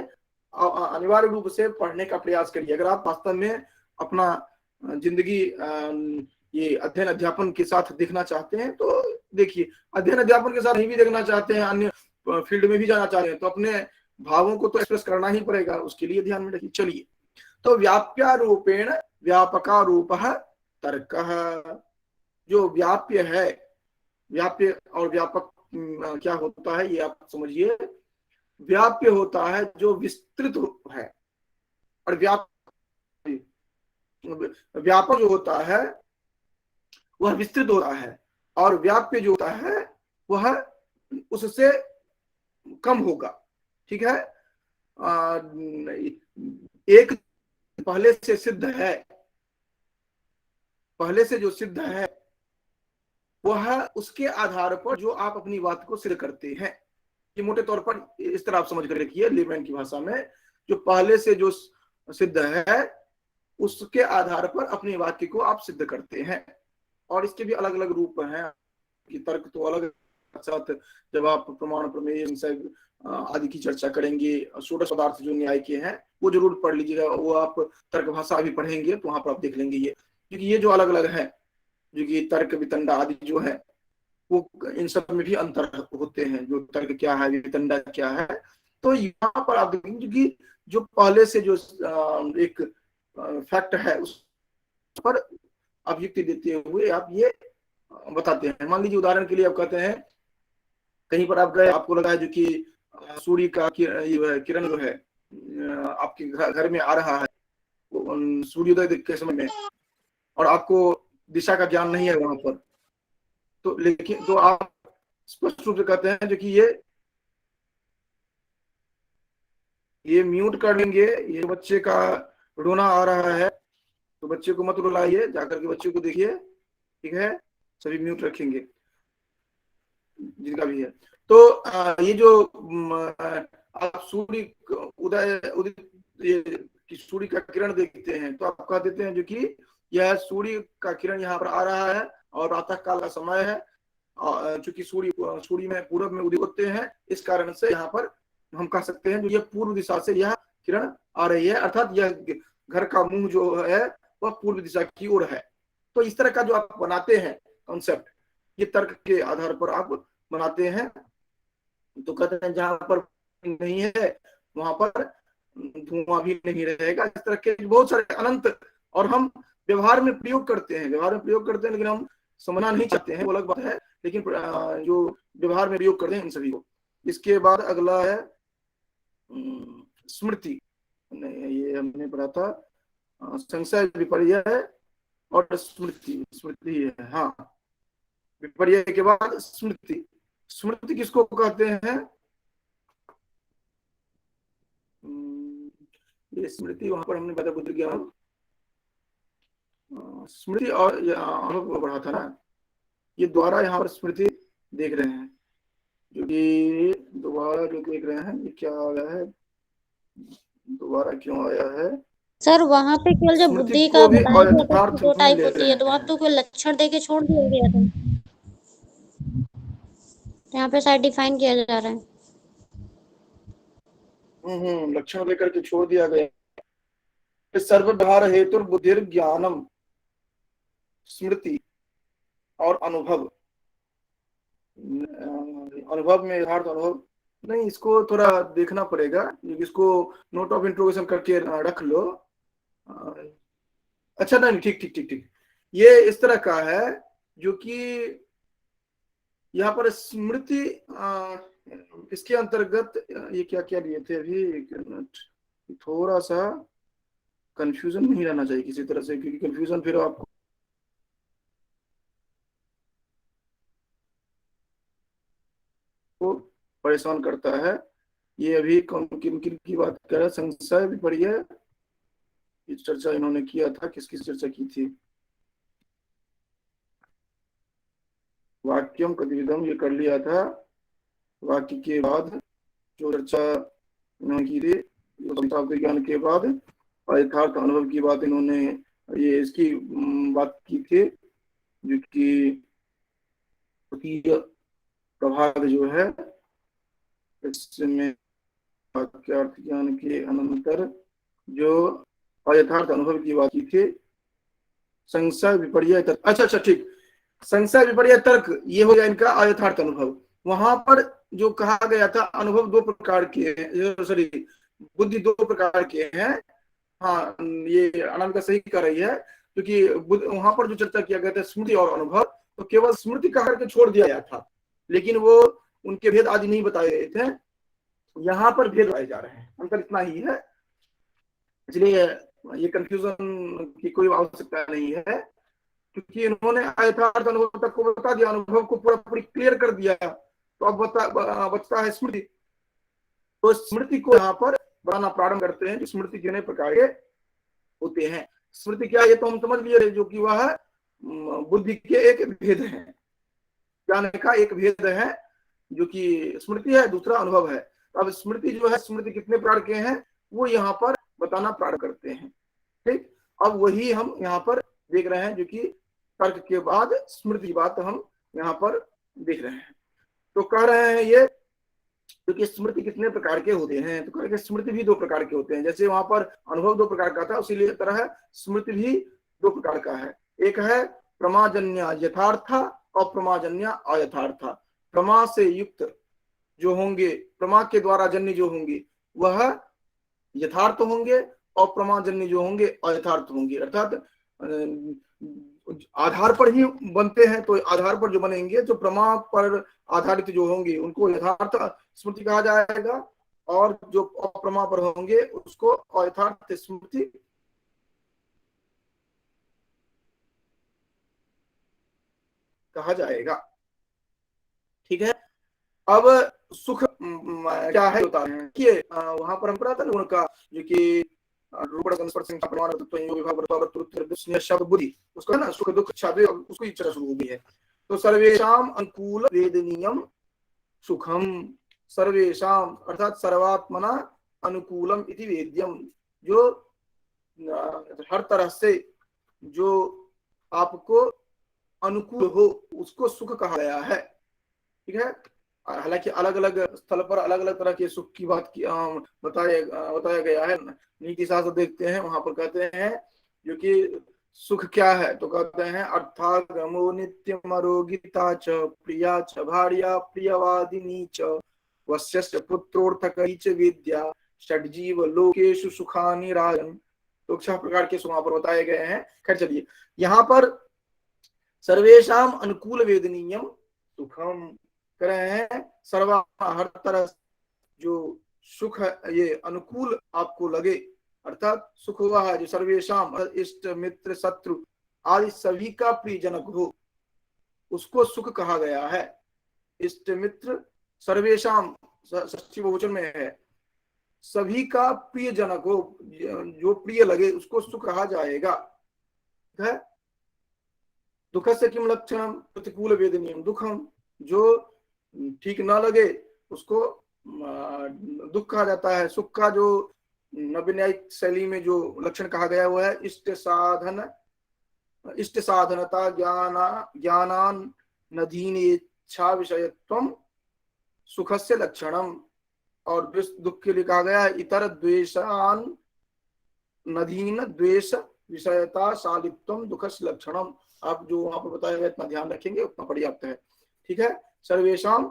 अनिवार्य रूप से पढ़ने का प्रयास करिए। अगर आप वास्तव में अपना जिंदगी ये अध्ययन अध्यापन के साथ देखना चाहते हैं तो देखिए, अध्ययन अध्यापन के साथ नहीं भी देखना चाहते हैं, अन्य फील्ड में भी जाना चाहते हैं, तो अपने भावों को तो एक्सप्रेस करना ही पड़ेगा, उसके लिए ध्यान में रखिए। चलिए, तो व्याप्यारूपेण व्यापकारूपः तर्कः। जो व्याप्य है, व्याप्य और व्यापक क्या होता है ये आप समझिए। व्याप्य होता है जो विस्तृत है, और व्यापक जो होता है वह विस्तृत होता है, और व्याप्य जो होता है वह उससे कम होगा। ठीक है, एक पहले से सिद्ध है, पहले से जो सिद्ध है वह उसके आधार पर जो आप अपनी बात को सिद्ध करते हैं। ये मोटे तौर पर इस तरह आप समझ कर रखिए लेमैन की भाषा में, जो पहले से जो सिद्ध है उसके आधार पर अपने वाक्य को आप सिद्ध करते हैं। और इसके भी अलग अलग रूप हैं कि तर्क तो अलग, साथ जब आप प्रमाण प्रमेय आदि की चर्चा करेंगे, षोडश पदार्थ जो न्याय के हैं वो जरूर पढ़ लीजिएगा, वो आप तर्क भाषा भी पढ़ेंगे तो वहां पर आप देख लेंगे ये, क्योंकि ये जो अलग अलग है, जो कि तर्क वितंडा आदि जो है वो इन सब में भी अंतर होते हैं, जो तर्क क्या है वितंडा क्या है। तो यहाँ पर आप देखेंगे कि जो पहले से जो एक फैक्ट है उस पर आप युक्ति देते हुए आप ये बताते हैं। मान लीजिए उदाहरण के लिए आप कहते हैं कहीं पर आप गए, आपको लगा है जो कि सूर्य का किरण जो है आपके घर में आ रहा है सूर्योदय के समय में, और आपको दिशा का ज्ञान नहीं है वहां पर, तो लेकिन तो आप स्पष्ट रूप से कहते हैं जो कि ये म्यूट कर देंगे, ये बच्चे का रोना आ रहा है तो बच्चे को मत रुलाइए, जाकर के बच्चे को देखिए, ठीक है, सभी म्यूट रखेंगे जिनका भी है। तो ये जो आप सूर्य उदय उदित ये सूर्य का किरण देखते हैं तो आप कह देते हैं जो कि यह सूर्य का किरण यहाँ पर आ रहा है और प्रातः काल का समय है, चूंकि सूर्य में पूरब में उदित होते हैं, इस कारण से यहाँ पर हम कह सकते हैं जो ये पूर्व दिशा से यह किरण आ रही है, अर्थात यह घर का मुंह जो है वह पूर्व दिशा की ओर है। तो इस तरह का जो आप बनाते हैं कॉन्सेप्ट, ये तर्क के आधार पर आप बनाते हैं। तो कहते हैं जहां पर नहीं है वहां पर धुआं भी नहीं रहेगा। इस तरह के बहुत सारे अनंत, और हम व्यवहार में प्रयोग करते हैं, लेकिन हम समझना नहीं चाहते हैं, वो अलग बात है, लेकिन जो व्यवहार में प्रयोग करते हैं इन सभी को। इसके बाद अगला है स्मृति, ये हमने पढ़ा था, संशय विपर्य और स्मृति है। हाँ, विपर्य के बाद स्मृति किसको कहते हैं? ये स्मृति वहां पर हमने बता बुद्ध ज्ञान स्मृति और अनुभव पढ़ा था ना, ये द्वारा यहाँ पर स्मृति देख रहे हैं, जो कि दोबारा जो देख रहे हैं ये क्या आया है, दोबारा क्यों आया है सर? वहाँ पे केवल जब बुद्धि का बताया दो टाइप होती है, तो आप तो कोई लक्षण देके छोड़ दिया गया था, यहाँ पे शायद डिफाइन किया जा रहा है। लक्षण देकर के छोड़ दिया गया। सर्वव्यवहार हेतु बुद्धिर ज्ञानम स्मृति और अनुभव में यथार्थ अनुभव नहीं, इसको थोड़ा देखना पड़ेगा, इसको नोट ऑफ इंट्रोगेशन करके रख लो। अच्छा नहीं, ठीक, ये इस तरह का है जो कि यहाँ पर स्मृति इसके अंतर्गत ये क्या क्या लिए थे अभी, एक मिनट, थोड़ा सा कंफ्यूजन नहीं रहना चाहिए किसी तरह से, क्योंकि कंफ्यूजन फिर आपको परेशान करता है। ये अभी किन की बात कर रहा है? संशय भी पढ़ी है, इस चर्चा इन्होंने किया था, किसकी चर्चा की थी? वाक्यम कतिविधम ये कर लिया था, वाक्य के बाद जो चर्चा इन्होंने की थी विज्ञान के बाद यथार्थ अनुभव की बात इन्होंने ये इसकी बात की थी, जो कि प्रभाव जो है इसमें वाक्यार्थ ज्ञान के अनंतर जो अयथार्थ अनुभव की बात की थी। संशय विपर्य तर्क, अच्छा ठीक, संशय विपर्य तर्क ये हो गया इनका अयथार्थ अनुभव। वहां पर जो कहा गया था अनुभव दो प्रकार के हैं, सॉरी बुद्धि दो प्रकार के हैं। हाँ, ये अनामिका सही कर रही है, क्योंकि वहां पर जो चर्चा किया गया था स्मृति और अनुभव, तो केवल स्मृति कहा करके छोड़ दिया गया था, लेकिन वो उनके भेद आदि नहीं बताए गए थे। यहाँ पर भेद बताए जा रहे हैं, अंतर इतना ही है, इसलिए ये कंफ्यूजन की कोई आवश्यकता नहीं है, क्योंकि इन्होंने यथार्थ अनुभव तक को बता दिया, अनुभव को पूरी क्लियर कर दिया, तो अब बचता है स्मृति। तो स्मृति को यहाँ पर बनाना प्रारंभ करते हैं। स्मृति कितने प्रकार के होते हैं? स्मृति क्या, ये तो हम समझ लिए, जो कि वह बुद्धि के एक भेद है, ज्ञान का एक भेद है, जो कि स्मृति है, दूसरा अनुभव है। अब स्मृति जो है, स्मृति कितने प्रकार के हैं वो यहाँ पर बताना प्रारंभ करते हैं। ठीक, अब वही हम यहाँ पर देख रहे हैं, जो कि तर्क के बाद स्मृति की बात हम यहाँ पर देख रहे हैं। तो कह रहे हैं ये, क्योंकि स्मृति कितने प्रकार के होते हैं, तो कह स्मृति भी दो प्रकार के होते हैं। जैसे वहां पर अनुभव दो प्रकार का था, उसी तरह स्मृति भी दो प्रकार का है। एक है प्रमाजन्य यथार्थ और प्रमाजन्य अयथार्थ। प्रमा से युक्त जो होंगे, प्रमा के द्वारा जन्य जो होंगे वह यथार्थ होंगे, और प्रमाजन्य जो होंगे अयथार्थ होंगे। अर्थात आधार पर ही बनते हैं, तो आधार पर जो बनेंगे, जो प्रमा पर आधारित जो होंगे उनको यथार्थ स्मृति कहा जाएगा, और जो अप्रमा पर होंगे उसको अयथार्थ स्मृति कहा जाएगा। ठीक है, अब सुख क्या है होता है कि वहां पर हम पढ़ा था गुण का, जो कि शब्द बुद्धि, उसका ना सुख दुख छादे, उसको इच्छा शुरू हो गई है। तो सर्वेशाम अनुकूल वेदनीयम सुखम, सर्वेशाम अर्थात सर्वात्मना अनुकूलम इति वेद्यम, जो हर तरह से जो आपको अनुकूल हो उसको सुख कहा गया है। ठीक है, हालांकि अलग अलग स्थल पर अलग अलग तरह के सुख की बात की बताया गया है। नीति शास्त्र देखते हैं, वहां पर कहते हैं जो कि सुख क्या है, तो कहते हैं अर्थागमो नित्यमरोगिता च प्रिया च भार्या प्रियवादिनी च वश्यस्य पुत्रोर्थकरी च विद्या षड्जीव लोकेषु सुखानि राजन्। तो 6 प्रकार के सुख वहां पर बताए गए हैं। खैर चलिए, यहाँ पर सर्वेशाम अनुकूल वेदनीयम सुखम कह रहे हैं, सर्वा हर तरह जो सुख ये अनुकूल आपको लगे, अर्थात सुख हुआ है जो सर्वेशाम इष्ट मित्र शत्रु आदि सभी का प्रियजनक हो, उसको सुख कहा गया है। इष्ट मित्र सर्वेशाम षष्ठी बहुवचन में है, सभी का प्रियजनक हो, जो प्रिय लगे उसको सुख कहा जाएगा। है दुख से किम लक्षणम प्रतिकूल वेदनीयम दुखम, जो ठीक ना लगे उसको दुख कहा जाता है। सुख का जो नवन्यायिक शैली में जो लक्षण कहा गया वो है इष्ट साधनता ज्ञानान नधीन इच्छा विषयत्वम सुखस्य लक्षणम। और दुख के लिए कहा गया है इतर द्वेषान नधीन द्वेष विषयता शालित्वम दुखस्य लक्षणम। आप जो वहां पर बताया गया इतना ध्यान रखेंगे उतना पर्याप्त है। ठीक है, सर्वेशाम,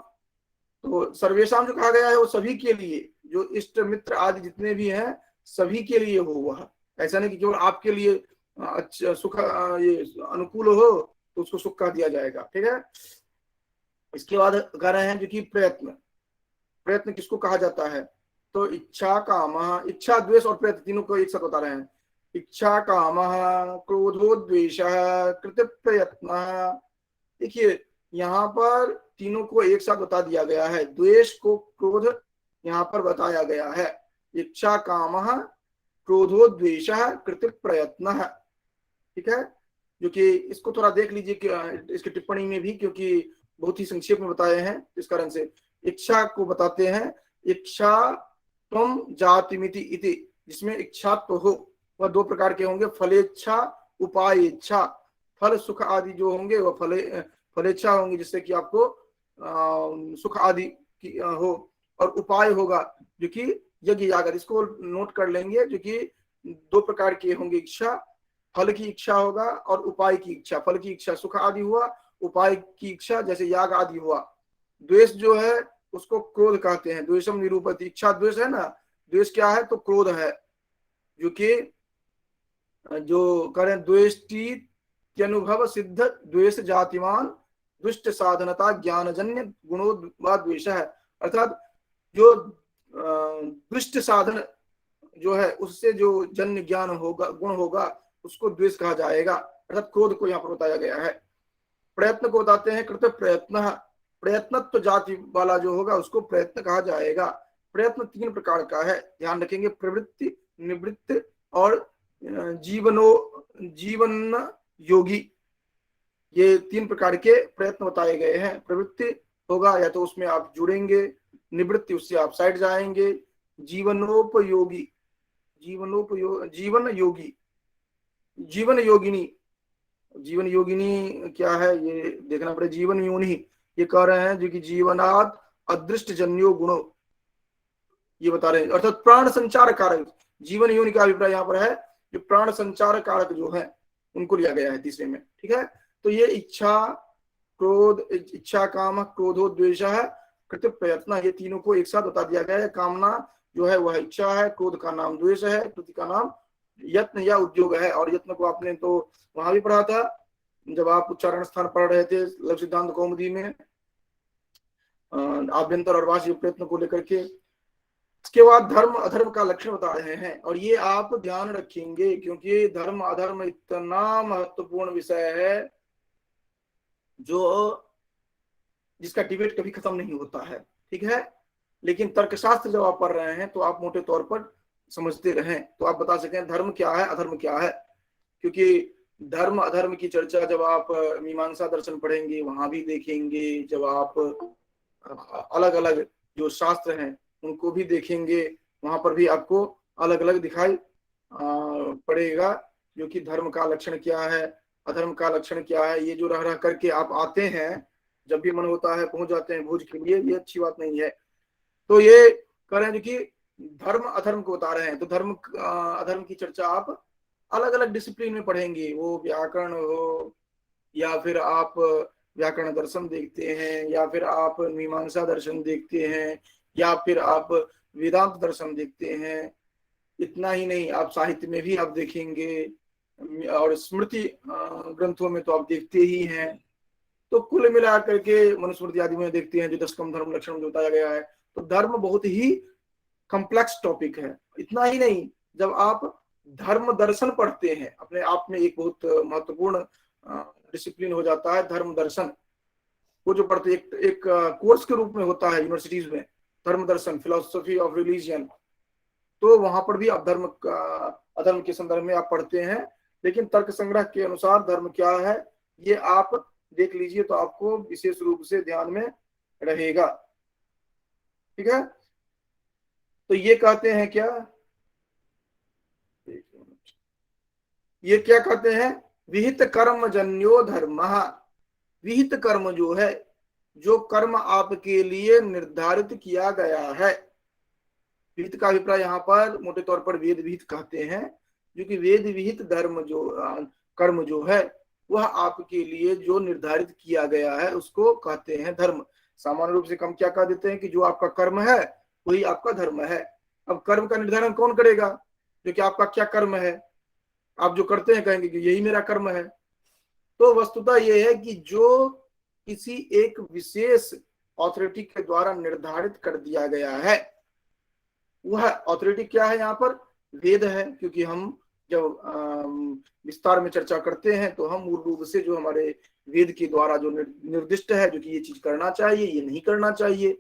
तो सर्वेशाम जो कहा गया है वो सभी के लिए, जो इष्ट मित्र आदि जितने भी हैं सभी के लिए हो। वह ऐसा नहीं कि केवल आपके लिए अच्छा सुख ये अनुकूल हो तो उसको सुख कह दिया जाएगा। ठीक है, इसके बाद कह रहे हैं जो कि प्रयत्न किसको कहा जाता है, तो इच्छा काम, इच्छा द्वेष और प्रयत्न तीनों को एक साथ बता रहे हैं। इच्छा काम क्रोधोद्वेष कृत प्रयत्न। देखिए यहाँ पर तीनों को एक साथ बता दिया गया है, द्वेष को क्रोध यहाँ पर बताया गया है। इच्छा काम क्रोधोद्वेष कृत प्रयत्न। ठीक है, जो कि इसको थोड़ा देख लीजिए कि इसकी टिप्पणी में भी, क्योंकि बहुत ही संक्षेप में बताए हैं, इस कारण से इच्छा को बताते हैं। इच्छा त्वम जातिमिति इति, जिसमें इच्छा तो हो वह 2 प्रकार के होंगे, फलेच्छा उपाय इच्छा। फल सुख आदि जो होंगे वह फलेच्छा होंगे जिससे कि आपको सुख आदि की हो, और उपाय होगा जो कि यज्ञ याग। इसको नोट कर लेंगे, जो कि 2 प्रकार के होंगे, इच्छा फल की इच्छा होगा और उपाय की इच्छा। फल की इच्छा सुख आदि हुआ, उपाय की इच्छा जैसे याग आदि हुआ। द्वेष जो है उसको क्रोध कहते हैं, द्वेषम निरूपति। इच्छा द्वेष है ना, द्वेष क्या है तो क्रोध है, जो कि जो करें द्वेष्टि अनुभव सिद्ध द्वेष जातिमान दुष्ट साधनता ज्ञानजन्य गुणोद्वा द्वेष है। अर्थात जो दुष्ट साधन जो है उससे जो जन्य ज्ञान होगा, गुण होगा, उसको द्वेष कहा जाएगा। अर्थात क्रोध को यहाँ पर बताया गया है। प्रयत्न को बताते हैं कृत प्रयत्न, प्रयत्नत्व जाति वाला जो होगा उसको प्रयत्न कहा जाएगा। प्रयत्न 3 प्रकार का है, ध्यान रखेंगे, प्रवृत्ति, निवृत्ति और जीवन योगी। ये 3 प्रकार के प्रयत्न बताए गए हैं। प्रवृत्ति होगा, या तो उसमें आप जुड़ेंगे, निवृत्ति उससे आप साइड जाएंगे। जीवनोपयोगी, जीवन योगी, जीवन योगिनी, जीवन योगिनी क्या है ये देखना पड़े। जीवन योनि ये कह रहे हैं जो कि जीवनात् अदृष्ट जन्यो गुणो, ये बता रहे हैं, अर्थात प्राण संचार कारक। जीवन योनि का अभिप्राय यहाँ पर है जो प्राण संचार कारक जो है उनको लिया गया है तीसरे में। ठीक है, तो ये इच्छा, क्रोध, इच्छा, काम, क्रोधो, द्वेष है, कृत्य, प्रयत्न, ये तीनों को एक साथ बता दिया गया है। कामना जो है वह इच्छा है, क्रोध का नाम द्वेष है, कृत्य का नाम यत्न या उद्योग है। और यत्न को आपने तो वहां भी पढ़ा था जब आप उच्चारण स्थान पढ़ रहे थे लघु सिद्धांत कौमुदी में, आभ्यंतर और बाह्य प्रयत्न को लेकर के। इसके बाद धर्म अधर्म का लक्षण बता रहे हैं, और ये आप ध्यान रखेंगे क्योंकि धर्म अधर्म इतना महत्वपूर्ण विषय है जो जिसका डिबेट कभी खत्म नहीं होता है। ठीक है, लेकिन तर्कशास्त्र जब आप पढ़ रहे हैं तो आप मोटे तौर पर समझते रहें तो आप बता सकें धर्म क्या है, अधर्म क्या है। क्योंकि धर्म अधर्म की चर्चा जब आप मीमांसा दर्शन पढ़ेंगे वहां भी देखेंगे, जब आप अलग अलग जो शास्त्र हैं उनको भी देखेंगे वहां पर भी आपको अलग अलग दिखाई पड़ेगा जो कि धर्म का लक्षण क्या है, अधर्म का लक्षण क्या है। ये जो रह रह करके आप आते हैं, जब भी मन होता है पहुंच जाते हैं भोज के लिए, ये अच्छी बात नहीं है। तो ये कह रहे हैं जो कि धर्म अधर्म को बता रहे हैं, तो धर्म अधर्म की चर्चा आप अलग अलग डिसिप्लिन में पढ़ेंगे, वो व्याकरण हो या फिर आप व्याकरण दर्शन देखते हैं या फिर आप मीमांसा दर्शन देखते हैं या फिर आप वेदांत दर्शन देखते हैं। इतना ही नहीं, आप साहित्य में भी आप देखेंगे और स्मृति ग्रंथों में तो आप देखते ही हैं। तो कुल मिला करके मनुस्मृति आदि में देखते हैं जो 10 कम धर्म लक्षण जो बताया गया है। तो धर्म बहुत ही कॉम्प्लेक्स टॉपिक है। इतना ही नहीं, जब आप धर्म दर्शन पढ़ते हैं अपने आप में एक बहुत महत्वपूर्ण डिसिप्लिन हो जाता है धर्म दर्शन। वो जो पढ़ते एक कोर्स के रूप में होता है यूनिवर्सिटीज में, धर्म दर्शन, फिलोसफी ऑफ रिलीजियन। तो वहां पर भी आप धर्म अधर्म के संदर्भ में आप पढ़ते हैं, लेकिन तर्क संग्रह के अनुसार धर्म क्या है ये आप देख लीजिए तो आपको विशेष रूप से ध्यान में रहेगा। ठीक है, तो ये कहते हैं क्या, ये क्या कहते हैं, विहित कर्म जन्यो धर्म। विहित कर्म जो है, जो कर्म आपके लिए निर्धारित किया गया है। विहित का अभिप्राय यहाँ पर मोटे तौर पर वेद विहित कहते हैं, जो कि वेद विहित धर्म जो कर्म जो है वह आपके लिए जो निर्धारित किया गया है उसको कहते हैं धर्म। सामान्य रूप से हम क्या कह देते हैं कि जो आपका कर्म है वही आपका धर्म है। अब कर्म का निर्धारण कौन करेगा, जो कि आपका क्या कर्म है। आप जो करते हैं कहेंगे कि यही मेरा कर्म है। तो वस्तुतः यह है कि जो किसी एक विशेष ऑथोरिटी के द्वारा निर्धारित कर दिया गया है, वह ऑथोरिटी क्या है, यहाँ पर वेद है। क्योंकि हम जब विस्तार में चर्चा करते हैं तो हम मूल रूप से जो हमारे वेद के द्वारा जो निर्दिष्ट है, जो कि ये चीज करना चाहिए, ये नहीं करना चाहिए,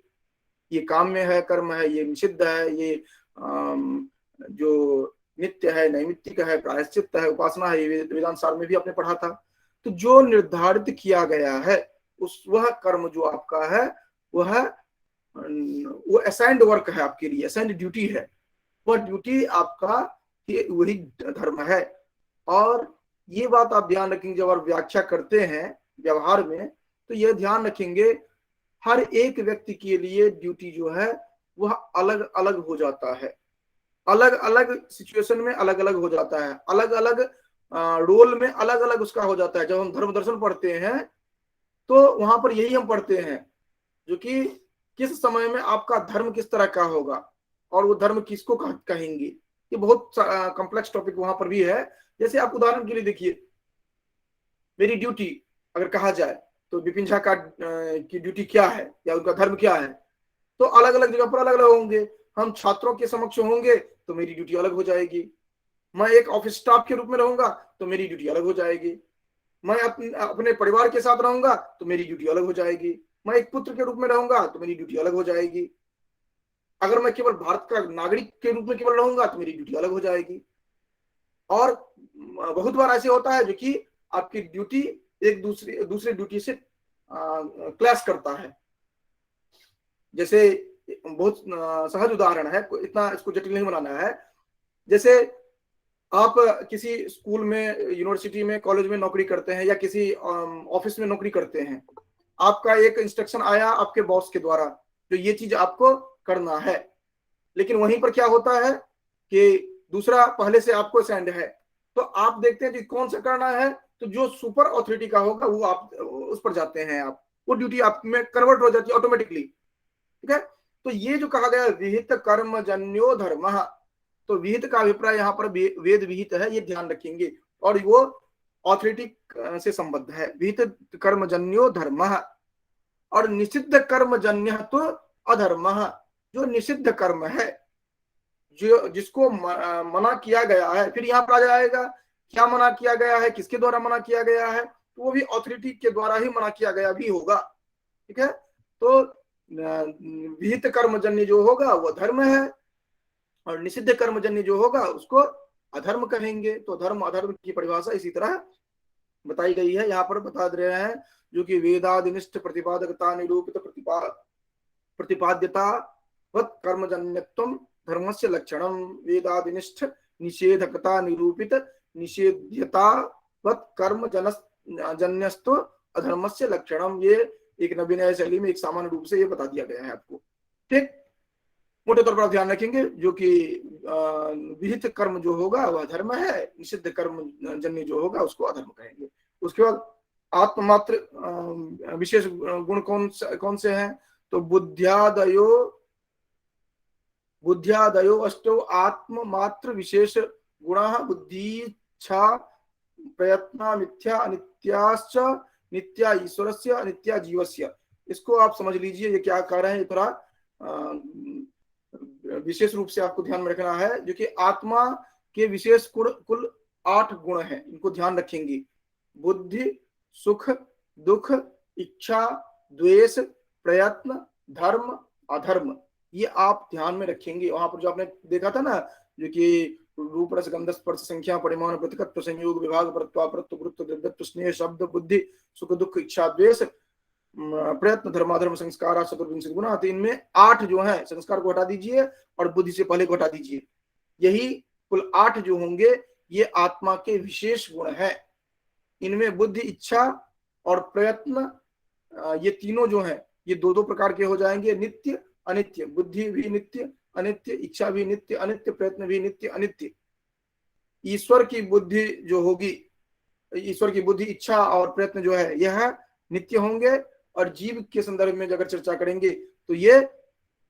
ये काम में है, कर्म है, ये निषिद्ध है, ये जो नित्य है, नैमित्तिक है, प्रायश्चित है, उपासना है, ये वेदांत सार में भी आपने पढ़ा था। तो जो निर्धारित किया गया है उस वह कर्म जो आपका है वो असाइंड वर्क है आपके लिए, असाइंड ड्यूटी है। वह ड्यूटी आपका वही धर्म है। और ये बात आप ध्यान रखेंगे जब आप व्याख्या करते हैं व्यवहार में, तो यह ध्यान रखेंगे हर एक व्यक्ति के लिए ड्यूटी जो है वह अलग अलग हो जाता है, अलग अलग सिचुएशन में अलग अलग हो जाता है, अलग अलग रोल में अलग अलग उसका हो जाता है। जब हम धर्म दर्शन पढ़ते हैं तो वहां पर यही हम पढ़ते हैं जो कि किस समय में आपका धर्म किस तरह का होगा और वो धर्म किसको कहेंगे। ये बहुत कॉम्प्लेक्स टॉपिक वहां पर भी है। जैसे आप उदाहरण के लिए देखिए, मेरी ड्यूटी अगर कहा जाए तो विपिन झा का की ड्यूटी क्या है या उनका धर्म क्या है, तो अलग अलग जगह पर अलग अलग होंगे। हम छात्रों के समक्ष होंगे तो मेरी ड्यूटी अलग हो जाएगी। मैं एक ऑफिस स्टाफ के रूप में रहूंगा तो मेरी ड्यूटी अलग हो जाएगी। मैं अपने परिवार के साथ रहूंगा तो मेरी ड्यूटी अलग हो जाएगी। मैं एक पुत्र के रूप में रहूंगा तो मेरी ड्यूटी अलग हो जाएगी। अगर मैं केवल भारत का नागरिक के रूप में केवल रहूंगा तो मेरी ड्यूटी अलग हो जाएगी। और बहुत बार ऐसे होता है जो कि आपकी ड्यूटी एक दूसरे ड्यूटी से क्लैश करता है। जैसे बहुत सहज उदाहरण है, इतना इसको जटिल नहीं बनाना है। जैसे आप किसी स्कूल में, यूनिवर्सिटी में, कॉलेज में नौकरी करते हैं या किसी ऑफिस में नौकरी करते हैं, आपका एक इंस्ट्रक्शन आया आपके बॉस के द्वारा, जो ये चीज आपको करना है, लेकिन वहीं पर क्या होता है कि दूसरा पहले से आपको सेंड है, तो आप देखते हैं कि कौन सा करना है, तो जो सुपर ऑथोरिटी का होगा वो आप उस पर जाते हैं, आप वो ड्यूटी आप में कन्वर्ट हो जाती है ऑटोमेटिकली। ठीक है, तो ये जो कहा गया विहित कर्म जन्यो धर्म, तो विहित का अभिप्राय यहाँ पर वेद विहित है, ये ध्यान रखेंगे, और वो ऑथोरिटी से संबद्ध है। विहित कर्मजन्यो धर्म और निषिद्ध कर्मजन्य तो अधर्म, जो निषिद्ध कर्म है, जो जिसको मना किया गया है, फिर यहाँ पर आ जाएगा क्या मना किया गया है, किसके द्वारा मना किया गया है, तो वो भी ऑथोरिटी के द्वारा ही मना किया गया भी होगा। ठीक है, तो विहित कर्मजन्य जो होगा वो धर्म है, और निषिद्ध कर्मजन्य जो होगा उसको अधर्म कहेंगे। तो धर्म अधर्म की परिभाषा इसी तरह बताई गई है, यहाँ पर बता दे रहे हैं, जो कि वेदादिनिष्ठ प्रतिपादकता निरूपित प्रतिपाद्यता वत् कर्मजन्यत्वम धर्मस्य लक्षणम, वेदादिनिष्ठ निषेधकता निरूपित निषेध्यता वत् कर्म जन्यस्तु अधर्मस्य लक्षणम। ये एक नवीन शैली में एक सामान्य रूप से ये बता दिया गया है आपको। ठीक, मोटे तौर पर आप ध्यान रखेंगे, जो कि विहित कर्म जो होगा वह धर्म है, निषिद्ध कर्म जन्य जो होगा उसको अधर्म कहेंगे। उसके बाद आत्ममात्र विशेष गुण कौन से हैं, तो बुद्ध्यादयो अष्टो आत्ममात्र विशेष गुणा बुद्धिच्छा प्रयत्न मिथ्या अनित्याश्च नित्या ईश्वरस्य अनित्या जीवस्य। इसको आप समझ लीजिए, ये क्या कह रहे हैं, ये थोड़ा विशेष रूप से आपको ध्यान में रखना है, जो कि आत्मा के विशेष कुल 8 गुण हैं, इनको ध्यान रखेंगे। बुद्धि, सुख, दुख, इच्छा, द्वेष, प्रयत्न, धर्म, अधर्म, ये आप ध्यान में रखेंगे। वहां पर जो आपने देखा था ना, जो कि रूप रस गंध स्पर्श संख्या परिमाण प्रतिकत्व संयोग विभाग परत्वा परत्व गुरुत्व द्रव्यत्व स्नेह शब्द बुद्धि सुख दुख इच्छा द्वेष प्रयत्न धर्माधर्म संस्कार चतुर्विंशति गुना, तो इनमें 8 जो है, संस्कार को हटा दीजिए और बुद्धि से पहले को हटा दीजिए, यही कुल 8 जो होंगे ये आत्मा के विशेष गुण हैं। इनमें बुद्धि, इच्छा और प्रयत्न, ये तीनों जो हैं ये 2-2 प्रकार के हो जाएंगे, नित्य अनित्य। बुद्धि भी नित्य अनित्य, इच्छा भी नित्य अनित्य, प्रयत्न भी नित्य अनित्य। ईश्वर की बुद्धि जो होगी, ईश्वर की बुद्धि, इच्छा और प्रयत्न जो है यह नित्य होंगे, और जीव के संदर्भ में अगर चर्चा करेंगे तो ये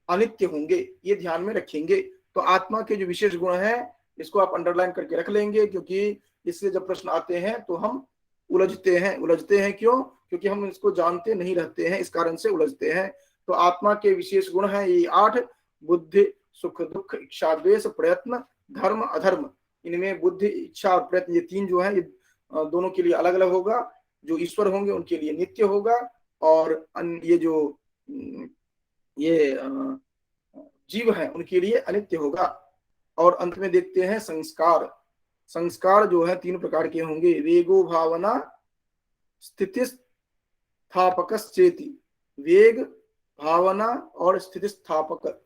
अनित्य होंगे, ये ध्यान में रखेंगे। तो आत्मा के जो विशेष गुण हैं इसको आप अंडरलाइन करके रख लेंगे, क्योंकि इससे जब प्रश्न आते हैं तो हम उलझते हैं। क्यों? क्योंकि हम इसको जानते नहीं रहते हैं, इस कारण से उलझते हैं। तो आत्मा के विशेष गुण हैं ये 8, बुद्धि, सुख दुख, इच्छा द्वेष, प्रयत्न, धर्म, अधर्म। इनमें बुद्धि, इच्छा और प्रयत्न ये 3 जो है ये दोनों के लिए अलग अलग होगा। जो ईश्वर होंगे उनके लिए नित्य होगा, और ये जो ये जीव है उनके लिए अनित्य होगा। और अंत में देखते हैं संस्कार जो है 3 प्रकार के होंगे, वेगो भावना स्थितिस्थापकश्चेति। वेग, भावना और स्थितिस्थापक।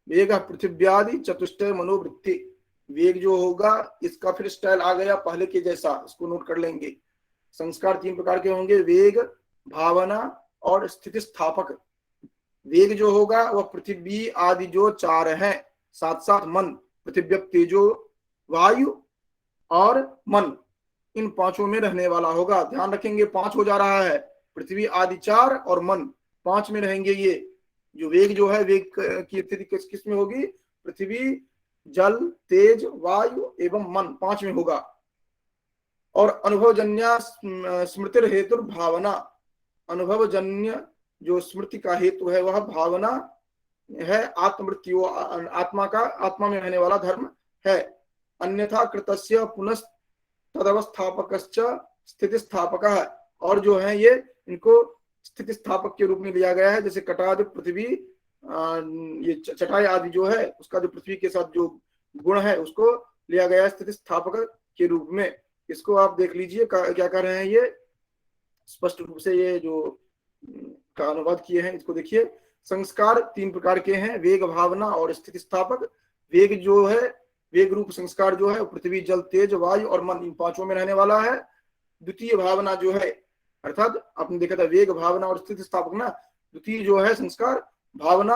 वेग पृथिव्यादि चतुष्टय मनोवृत्ति। वेग जो होगा इसका फिर स्टाइल आ गया पहले के जैसा, इसको नोट कर लेंगे। संस्कार 3 प्रकार के होंगे, वेग, भावना और स्थितिस्थापक। वेग जो होगा वह पृथ्वी आदि जो 4 हैं, साथ साथ मन, पृथ्वी, तेजो, वायु और मन, इन 5 में रहने वाला होगा। ध्यान रखेंगे 5 हो जा रहा है, पृथ्वी आदि 4 और मन 5 में रहेंगे। ये जो वेग जो है, वेग की स्थिति किस में होगी, पृथ्वी, जल, तेज, वायु एवं मन 5 में होगा। और अनुभवजन्य स्मृति हेतु भावना, अनुभवजन्य जो स्मृति का हेतु है वह भावना है। आत्मवृत्ति आत्मा में रहने वाला धर्म है। अन्यथा कृतस्य पुनः तदवस्थापकश्च स्थितिस्थापकः। और जो है ये इनको स्थितिस्थापक के रूप में लिया गया है, जैसे कटाद पृथ्वी, ये चटाई आदि जो है उसका जो पृथ्वी के साथ जो गुण है उसको लिया गया है स्थितिस्थापक के रूप में। इसको आप देख लीजिए क्या कर रहे हैं, ये स्पष्ट रूप से ये जो का अनुवाद किए हैं इसको देखिए। संस्कार 3 प्रकार के हैं, वेग, भावना और स्थिति स्थापक। वेग जो है, वेग रूप संस्कार जो है पृथ्वी, जल, तेज, वायु और मन, इन 5 में रहने वाला है। द्वितीय भावना जो है, अर्थात आपने देखा था वेग, भावना और स्थिति स्थापक ना, द्वितीय जो है संस्कार भावना,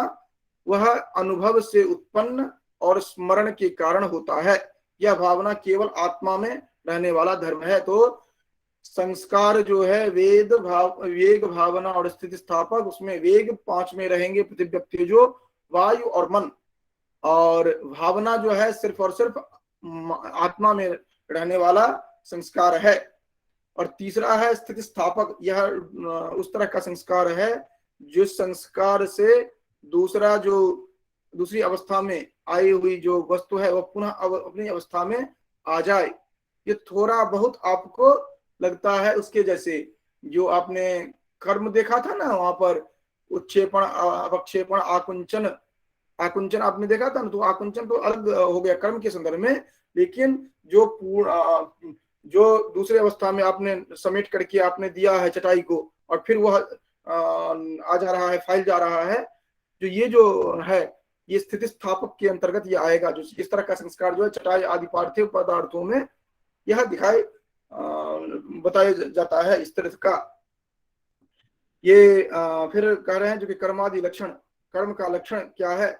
वह अनुभव से उत्पन्न और स्मरण के कारण होता है। यह भावना केवल आत्मा में रहने वाला धर्म है। तो संस्कार जो है वेग, भावना और स्थिति स्थापक, उसमें वेग 5 में रहेंगे, पृथ्वी, तेजो, वायु और मन, और भावना जो है सिर्फ और सिर्फ आत्मा में रहने वाला संस्कार है। और तीसरा है स्थिति स्थापक, यह उस तरह का संस्कार है जिस संस्कार से दूसरी अवस्था में आई हुई जो वस्तु है वह पुनः अपनी अवस्था में आ जाए। ये थोड़ा बहुत आपको लगता है उसके जैसे जो आपने कर्म देखा था ना, वहां पर उत्क्षेपण, अपक्षेपण, आकुंचन आपने देखा था ना। तो आकुंचन तो अलग हो गया कर्म के संदर्भ में, लेकिन जो दूसरे अवस्था में आपने समेट करके आपने दिया है चटाई को, और फिर वह आ जा रहा है, फैल जा रहा है, जो ये जो है ये स्थिति स्थापक के अंतर्गत ये आएगा। जो इस तरह का संस्कार जो है चटाई आदि पार्थिव पदार्थों में यह दिखाई बताया जाता है इस तरह का। ये फिर कह रहे हैं जो कि कर्मादि लक्षण, कर्म का लक्षण क्या है,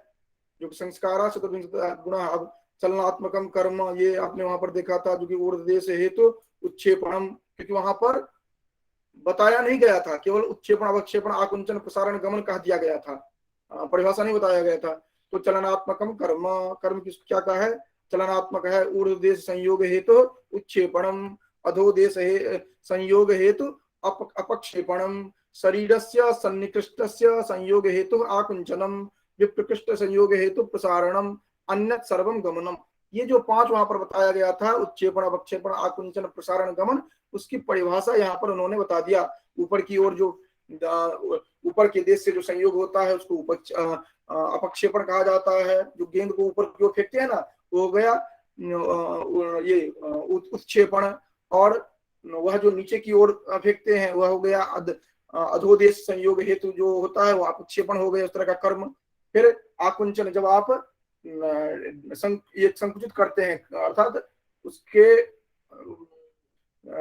जो कि संस्कारा गुणा। अब चलनात्मकम कर्म, ये आपने वहां पर देखा था, जो कि ऊर्ध्वदेश हेतु उत्क्षेपणम, क्योंकि वहां पर बताया नहीं गया था, केवल उत्क्षेपण, अवक्षेपण, आकुंचन, प्रसारण, गमन कह दिया गया था, परिभाषा नहीं बताया गया था। तो चलनात्मकम कर्म, कर्म किस क्या का है, चलनात्मक है। ऊर्ध्वदेश संयोग हेतु उत्क्षेपणम, अधोदेश संयोग हेतु अपक्षेपणम, शरीरस्य सन्निकृष्टस्य संयोग हेतु आकुंचनम, विप्रकृष्ट संयोग हेतु प्रसारणम, अन्यत सर्वम गमनम। ये जो 5 वहां पर बताया गया था, उत्क्षेपण, अपक्षेपण, आकुंचन, प्रसारण, गमन, उसकी परिभाषा यहाँ पर उन्होंने बता दिया। ऊपर की ओर जो ऊपर के देश से जो संयोग होता है उसको अपक्षेपण कहा जाता है। जो गेंद को ऊपर की ओर फेंकते हैं ना, वो हो गया ये उत्क्षेपण, और वह जो नीचे की ओर फेंकते हैं वह हो गया अधोदेश संयोग हेतु जो होता है वो अपक्षेपण हो गया, उस तरह का कर्म। फिर आकुंचन, जब आप ये संकुचित करते हैं, अर्थात उसके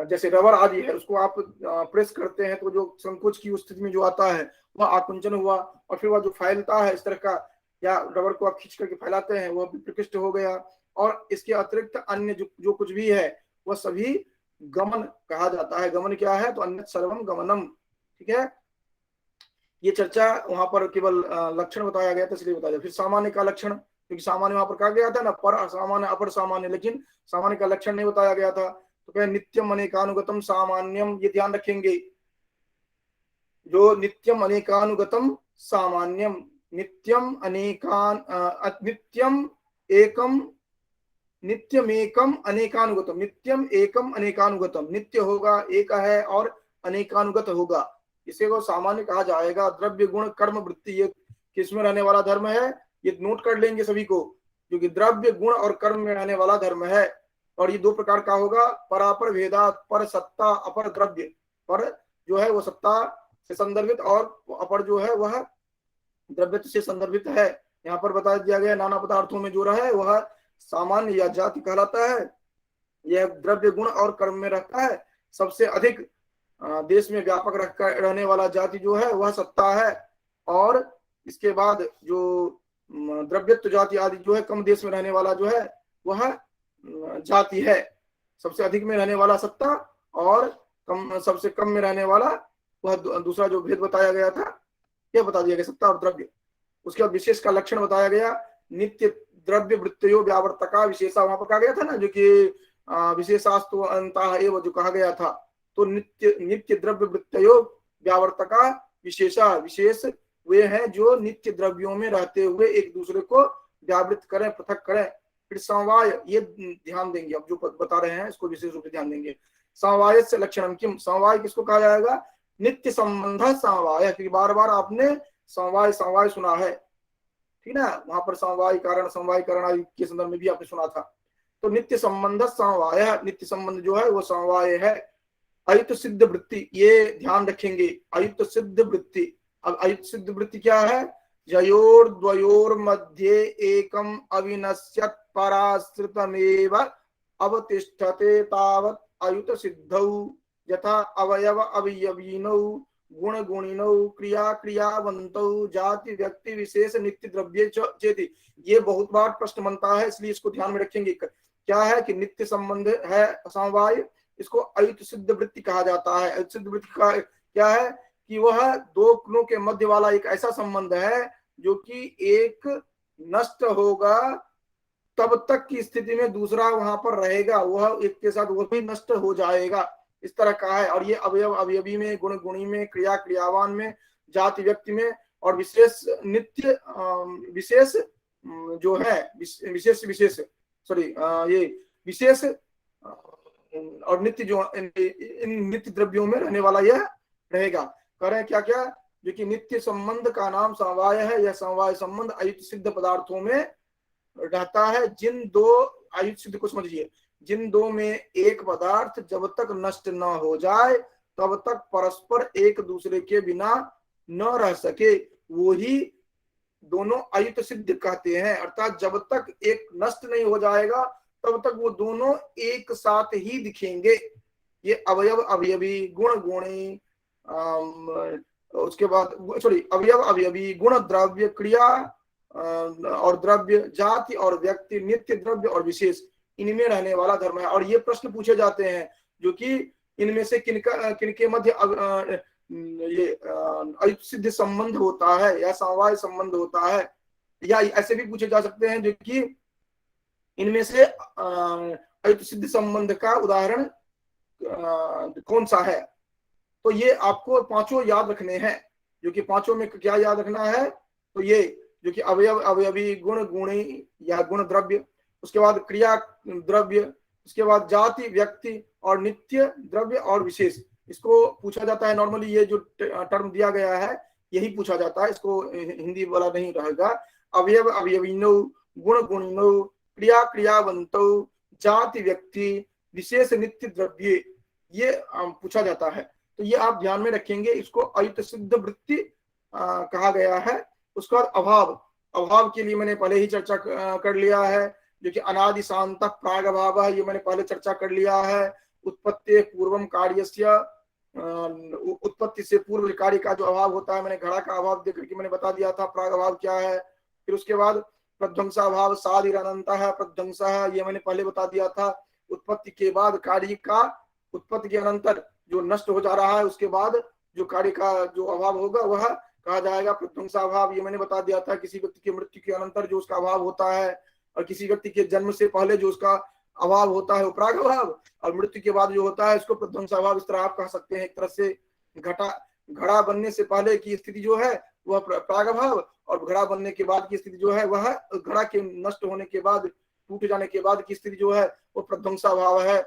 जैसे रबर आदि है उसको आप प्रेस करते हैं तो जो संकोच की स्थिति में जो आता है वह आकुंचन हुआ। और फिर वह जो फैलता है इस तरह का, या रबर को आप खींच करके फैलाते हैं, वह विप्रकृष्ट हो गया। और इसके अतिरिक्त अन्य जो कुछ भी है वह सभी गमन कहा जाता है। गमन क्या है, तो अन्य सर्वम गमनम। ठीक है, ये चर्चा वहां पर केवल लक्षण बताया गया था इसलिए बताया। फिर सामान्य का लक्षण, क्योंकि सामान्य वहां पर कहा गया था ना, पर सामान्य, अपर सामान्य, लेकिन सामान्य का लक्षण नहीं बताया गया था। तो क्या नित्यम अनेकानुगतम सामान्यम, ये ध्यान रखेंगे, जो नित्यम अनेकानुगतम सामान्यम, नित्यम एकम अनेकानुगतम, नित्यम एकम अनेकानुगतम, नित्य होगा, एक है, और अनेकानुगत होगा, इसे को सामान्य कहा जाएगा। द्रव्य गुण कर्म वृत्ति, ये किसमें रहने वाला धर्म है, ये नोट कर लेंगे सभी को, क्योंकि द्रव्य गुण और कर्म में रहने वाला धर्म है। और ये 2 प्रकार का होगा, परापर भेदात, पर सत्ता, अपर द्रव्य। पर जो है वो सत्ता से संदर्भित, और अपर जो है वह द्रव्य से संदर्भित है। यहाँ पर बता दिया गया नाना पदार्थों में जो रहे वह सामान्य या जाति कहलाता है। यह द्रव्य गुण और कर्म में रहता है। सबसे अधिक देश में व्यापक रहने वाला जाति जो है वह सत्ता है, और इसके बाद जो द्रव्यत्व जाति आदि जो है कम देश में रहने वाला जो है वह जाति है। सबसे अधिक में रहने वाला सत्ता, और सबसे कम में रहने वाला वह दूसरा जो भेद बताया गया था, यह बता दिया गया, सत्ता और द्रव्य। उसके बाद विशेष का लक्षण बताया गया, नित्य द्रव्य वृत्तयो व्यावर्तका विशेषा, वहां पर कहा गया था ना, जो कि विशेषास्तु अंतः एव जो कहा गया था। तो नित्य द्रव्य वृत्तयो व्यावर्तका विशेषा, विशेष वे हैं जो नित्य द्रव्यों में रहते हुए एक दूसरे को व्यावृत करें, पृथक करें। फिर समवाय, ये ध्यान देंगे, अब जो बता रहे हैं इसको विशेष रूप से ध्यान देंगे। समवाय से लक्षणम किम, समवाय किसको कहा जाएगा, नित्य संबंध समवाय, क्योंकि बार बार आपने समवाय सुना है, ठीक ना, वहां पर समवाय कारण, समवाय कारण आदि के संदर्भ में भी आपने सुना था। तो नित्य संबंध समवाय, नित्य संबंध जो है वो समवाय है। अयुक्त सिद्ध वृत्ति, ये ध्यान रखेंगे, अयुक्त सिद्ध वृत्ति, अब अयुक्त सिद्ध वृत्ति क्या है? ययोर द्वयोर मध्ये एकम अविनश्यत पराश्रितमेव अवतिष्ठते तावत् अयुत सिद्धौ यथा अवयव अवयवीनौ गुण गुणिनौ क्रिया क्रियावन्तौ जाति व्यक्ति विशेष नित्य द्रव्य चेति। ये बहुत बार प्रश्न बनता है, इसलिए इसको ध्यान में रखेंगे। क्या है कि नित्य संबंध है समवाय, इसको अयुत सिद्ध वृत्ति कहा जाता है। अयुत सिद्ध वृत्ति का क्या है कि वह दो गुणों के मध्य वाला एक ऐसा संबंध है जो कि एक नष्ट होगा तब तक की स्थिति में दूसरा वहां पर रहेगा, वह एक के साथ वह भी नष्ट हो जाएगा, इस तरह का है। और ये अवयव अवयवी में, गुण गुणी में, क्रिया क्रियावान में, जाति व्यक्ति में, और विशेष नित्य विशेष जो है विशेष विशेष सॉरी ये विशेष और नित्य जो इन नित्य द्रव्यों में रहने वाला यह रहेगा। कह रहे हैं क्या क्या? जो कि नित्य संबंध का नाम समवाय है। यह समवाय संबंध अयुत सिद्ध पदार्थों में रहता है। जिन दो अयुत सिद्ध को समझिए, जिन दो में एक पदार्थ जब तक नष्ट न हो जाए तब तक परस्पर एक दूसरे के बिना न रह सके, वो ही दोनों अयुत सिद्ध कहते हैं। अर्थात जब तक एक नष्ट नहीं हो जाएगा तब तक वो दोनों एक साथ ही दिखेंगे। ये अवयव अवयवी, गुण गुणी, उसके बाद अवयव अवयवी, गुण द्रव्य, क्रिया और द्रव्य, जाति और व्यक्ति, नित्य द्रव्य और विशेष, इनमें रहने वाला धर्म है। और ये प्रश्न पूछे जाते हैं जो कि इनमें से किनके मध्य ये अयुत सिद्ध संबंध होता है या समवाय संबंध होता है, या ऐसे भी पूछे जा सकते हैं जो कि इनमें से अयुत सिद्ध संबंध का उदाहरण कौन सा है। तो ये आपको पांचों याद रखने हैं। जो कि पांचों में क्या याद रखना है? तो ये जो कि अवयव अवयवी, गुण गुणी या गुण द्रव्य, उसके बाद क्रिया द्रव्य, उसके बाद जाति व्यक्ति और नित्य द्रव्य और विशेष, इसको पूछा जाता है। नॉर्मली ये जो टर्म दिया गया है यही पूछा जाता है, इसको हिंदी वाला नहीं रहेगा। अवयव अवयवीनो, गुण गुणिनो, क्रिया क्रियावंतो, जाति व्यक्ति, विशेष नित्य द्रव्य, ये पूछा जाता है। तो ये आप ध्यान में रखेंगे। इसको अयुत सिद्ध वृत्ति कहा गया है। उसके बाद अभाव, अभाव के लिए मैंने पहले ही चर्चा कर लिया है, जो कि अनादि शांत प्राग अभाव है, ये मैंने पहले चर्चा कर लिया है। उत्पत्ति पूर्वम कार्यस्य, उत्पत्ति से पूर्व कार्य का जो अभाव होता है, मैंने घड़ा का अभाव देकर के मैंने बता दिया था प्राग अभाव क्या है। फिर उसके बाद प्रध्वंसाभाव साधिरनंत है, प्रध्वंस है, ये मैंने पहले बता दिया था। उत्पत्ति के बाद कार्य का, उत्पत्ति के अनंतर जो नष्ट हो जा रहा है उसके बाद जो कार्य का जो अभाव होगा वह कहा जाएगा प्रध्वंसाभाव, ये मैंने बता दिया था। किसी व्यक्ति की मृत्यु के अनंतर जो उसका अभाव होता है और किसी व्यक्ति के जन्म से पहले जो उसका अभाव होता है वो प्राग अभाव, और मृत्यु के बाद जो होता है उसको प्रध्वंसाभाव, इस तरह आप कह सकते हैं। एक तरह से घड़ा बनने से पहले की स्थिति जो है वह प्राग अभाव, और घड़ा बनने के बाद की स्थिति जो है वह घड़ा के नष्ट होने के बाद, टूट जाने के बाद की स्थिति जो है वो प्रध्वंसाभाव है।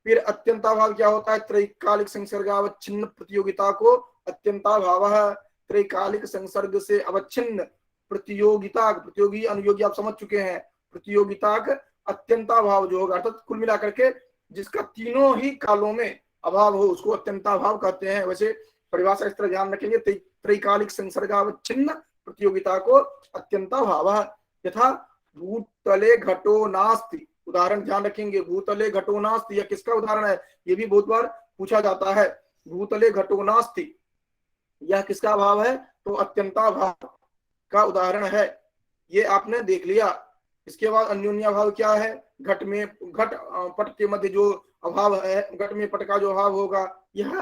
फिर अत्यंताभाव क्या होता है? त्रैकालिक संसर्गावच्छिन्न प्रतियोगिता को अत्यंताभाव है। त्रैकालिक संसर्ग से अवच्छिन्न प्रतियोगिता, प्रतियोगी अनुयोगी आप समझ चुके हैं, प्रतियोगिता का अत्यंताभाव जो होगा, अर्थात कुल मिलाकर के जिसका तीनों ही कालों में अभाव हो उसको अत्यंताभाव कहते हैं। वैसे परिभाषा इस तरह ध्यान रखेंगे, त्रैकालिक संसर्गावच्छिन्न प्रतियोगिता को अत्यंताभाव। यथा भूतले घटो नास्ति, उदाहरण ध्यान रखेंगे, भूतले घटो नास्ति, यह किसका उदाहरण है? ये भी बहुत बार पूछा जाता है। भूतले घटो नास्ति, यह किसका अभाव है? तो अत्यंताभाव का उदाहरण है, ये आपने देख लिया। इसके बाद अन्योन्याभाव क्या है? घट में घट पट के मध्य जो अभाव है, घट में पट का जो अभाव होगा यह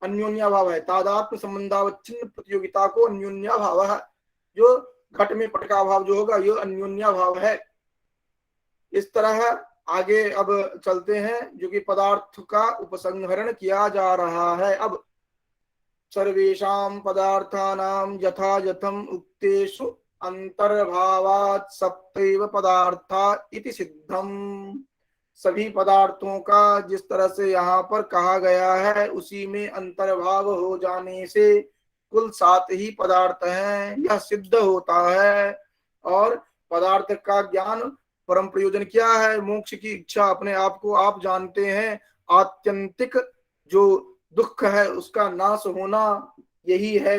अन्योन्याभाव है। तादात्म्य संबंधावच्छिन्न प्रतियोगिता को अन्योन्याभाव है। जो घट में पट का अभाव जो होगा यह अन्योन्याभाव है। इस तरह आगे अब चलते हैं, जो कि पदार्थ का उपसंहरण किया जा रहा है। अब सर्वेषां पदार्थानां यथा यथम उक्तेषु अंतर्भावात् सप्तैव पदार्था इति सिद्धम। सभी पदार्थों का जिस तरह से यहाँ पर कहा गया है उसी में अंतर्भाव हो जाने से कुल 7 ही पदार्थ हैं, यह सिद्ध होता है। और पदार्थ का ज्ञान परम प्रयोजन क्या है? मोक्ष की इच्छा, अपने आप को आप जानते हैं। आत्यंतिक जो दुख है उसका नाश होना, यही है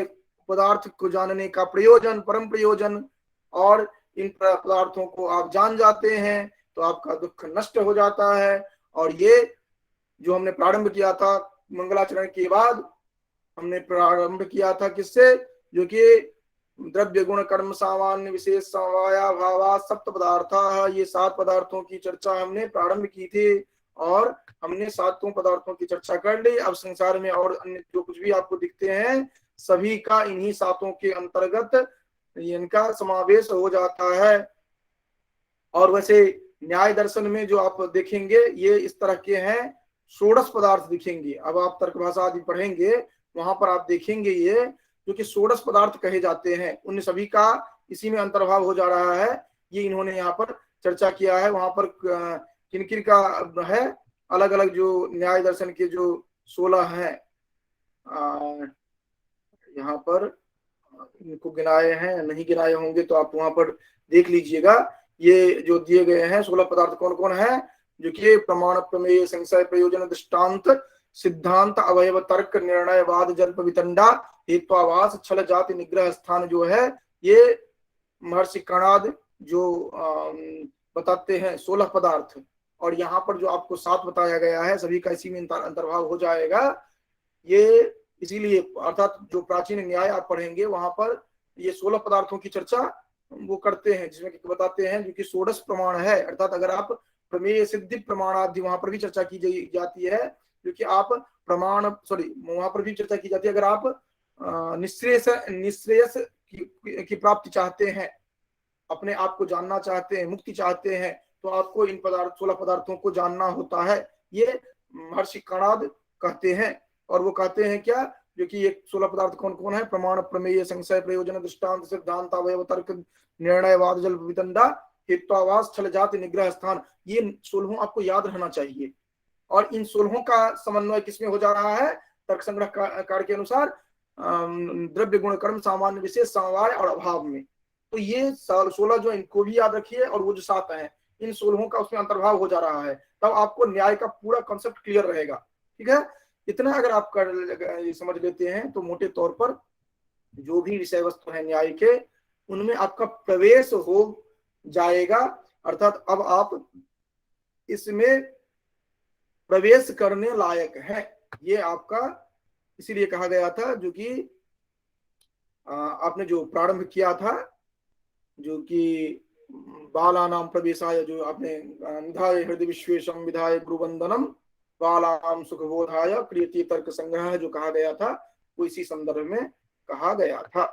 पदार्थ को जानने का प्रयोजन, परम प्रयोजन, और इन पदार्थों को आप जान जाते हैं तो आपका दुख नष्ट हो जाता है। और ये जो हमने प्रारंभ किया था मंगलाचरण के बाद, हमने प्रारंभ किया था किससे, जो कि द्रव्य गुण कर्म सामान्य विशेष समवाया भावा सप्त पदार्थ, ये 7 पदार्थों की चर्चा हमने प्रारंभ की थी और हमने 7 पदार्थों की चर्चा कर ली। अब संसार में और अन्य जो कुछ भी आपको दिखते हैं सभी का इन्हीं 7 के अंतर्गत इनका समावेश हो जाता है। और वैसे न्याय दर्शन में जो आप देखेंगे ये इस तरह के हैं, षोडश पदार्थ दिखेंगे। अब आप तर्क भाषा आदि पढ़ेंगे वहां पर आप देखेंगे ये जो कि षोडश पदार्थ कहे जाते हैं, उन सभी का इसी में अंतर्भाव हो जा रहा है। ये इन्होंने यहाँ पर चर्चा किया है। वहां पर किन किन का है, अलग अलग जो न्याय दर्शन के जो 16 हैं यहाँ पर इनको गिनाए हैं, नहीं गिनाए होंगे तो आप वहां पर देख लीजिएगा। ये जो दिए गए हैं 16 पदार्थ कौन कौन है, जो कि प्रमाण प्रमेय संशय प्रयोजन दृष्टांत सिद्धांत अवयव तर्क निर्णय वाद जल्प वितंडा हेत्वाभास छल जाति निग्रह स्थान जो है, ये महर्षि कणाद जो बताते हैं 16 पदार्थ। और यहाँ पर जो आपको 7 बताया गया है सभी का इसी में अंतर्भाव हो जाएगा। ये इसीलिए अर्थात जो प्राचीन न्याय आप पढ़ेंगे वहां पर ये 16 पदार्थों की चर्चा वो करते हैं, जिसमें बताते हैं जो कि षोडश प्रमाण है। अर्थात अगर आप प्रमेय सिद्धि प्रमाणादि वहां पर भी चर्चा की जाती है, क्योंकि आप प्रमाण वहां पर भी चर्चा की जाती है। अगर आप निश्रेयस की प्राप्ति चाहते हैं, अपने आप को जानना चाहते हैं, मुक्ति चाहते हैं, तो आपको इन 16 पदार्थों को जानना होता है। ये महर्षि कणाद कहते हैं। और वो कहते हैं क्या, जो कि ये 16 पदार्थ कौन कौन है, प्रमाण प्रमेय संशय प्रयोजन दृष्टांत सिद्धांत अवयव तर्क निर्णय वाद जल्प वितंडा हेत्वाभास छल जाति निग्रह स्थान, ये 16 आपको याद रहना चाहिए। और इन 16 का समन्वय किसमें हो जा रहा है, तर्क संग्रह कार्य के अनुसार द्रव्य गुण कर्म सामान्य विशेष समवाय और अभाव में। तो ये 16 जो इनको भी याद रखिए, और वो जो 7 हैं इन 16 का उसमें अंतर्भाव हो जा रहा है, तब आपको न्याय का पूरा कॉन्सेप्ट क्लियर रहेगा। ठीक है, इतना अगर आप समझ लेते हैं तो मोटे तौर पर जो भी विषय वस्तु है न्याय के, उनमें आपका प्रवेश हो जाएगा। अर्थात अब आप इसमें प्रवेश करने लायक है, ये आपका इसीलिए कहा गया था। जो कि आपने जो प्रारंभ किया था, जो कि बालानाम प्रवेशाय, जो आपने निधाय हृदय विश्वेशम विधाय गुरुवंदनम बालानाम सुखबोधाय क्रियते तर्क संग्रह जो कहा गया था, वो इसी संदर्भ में कहा गया था।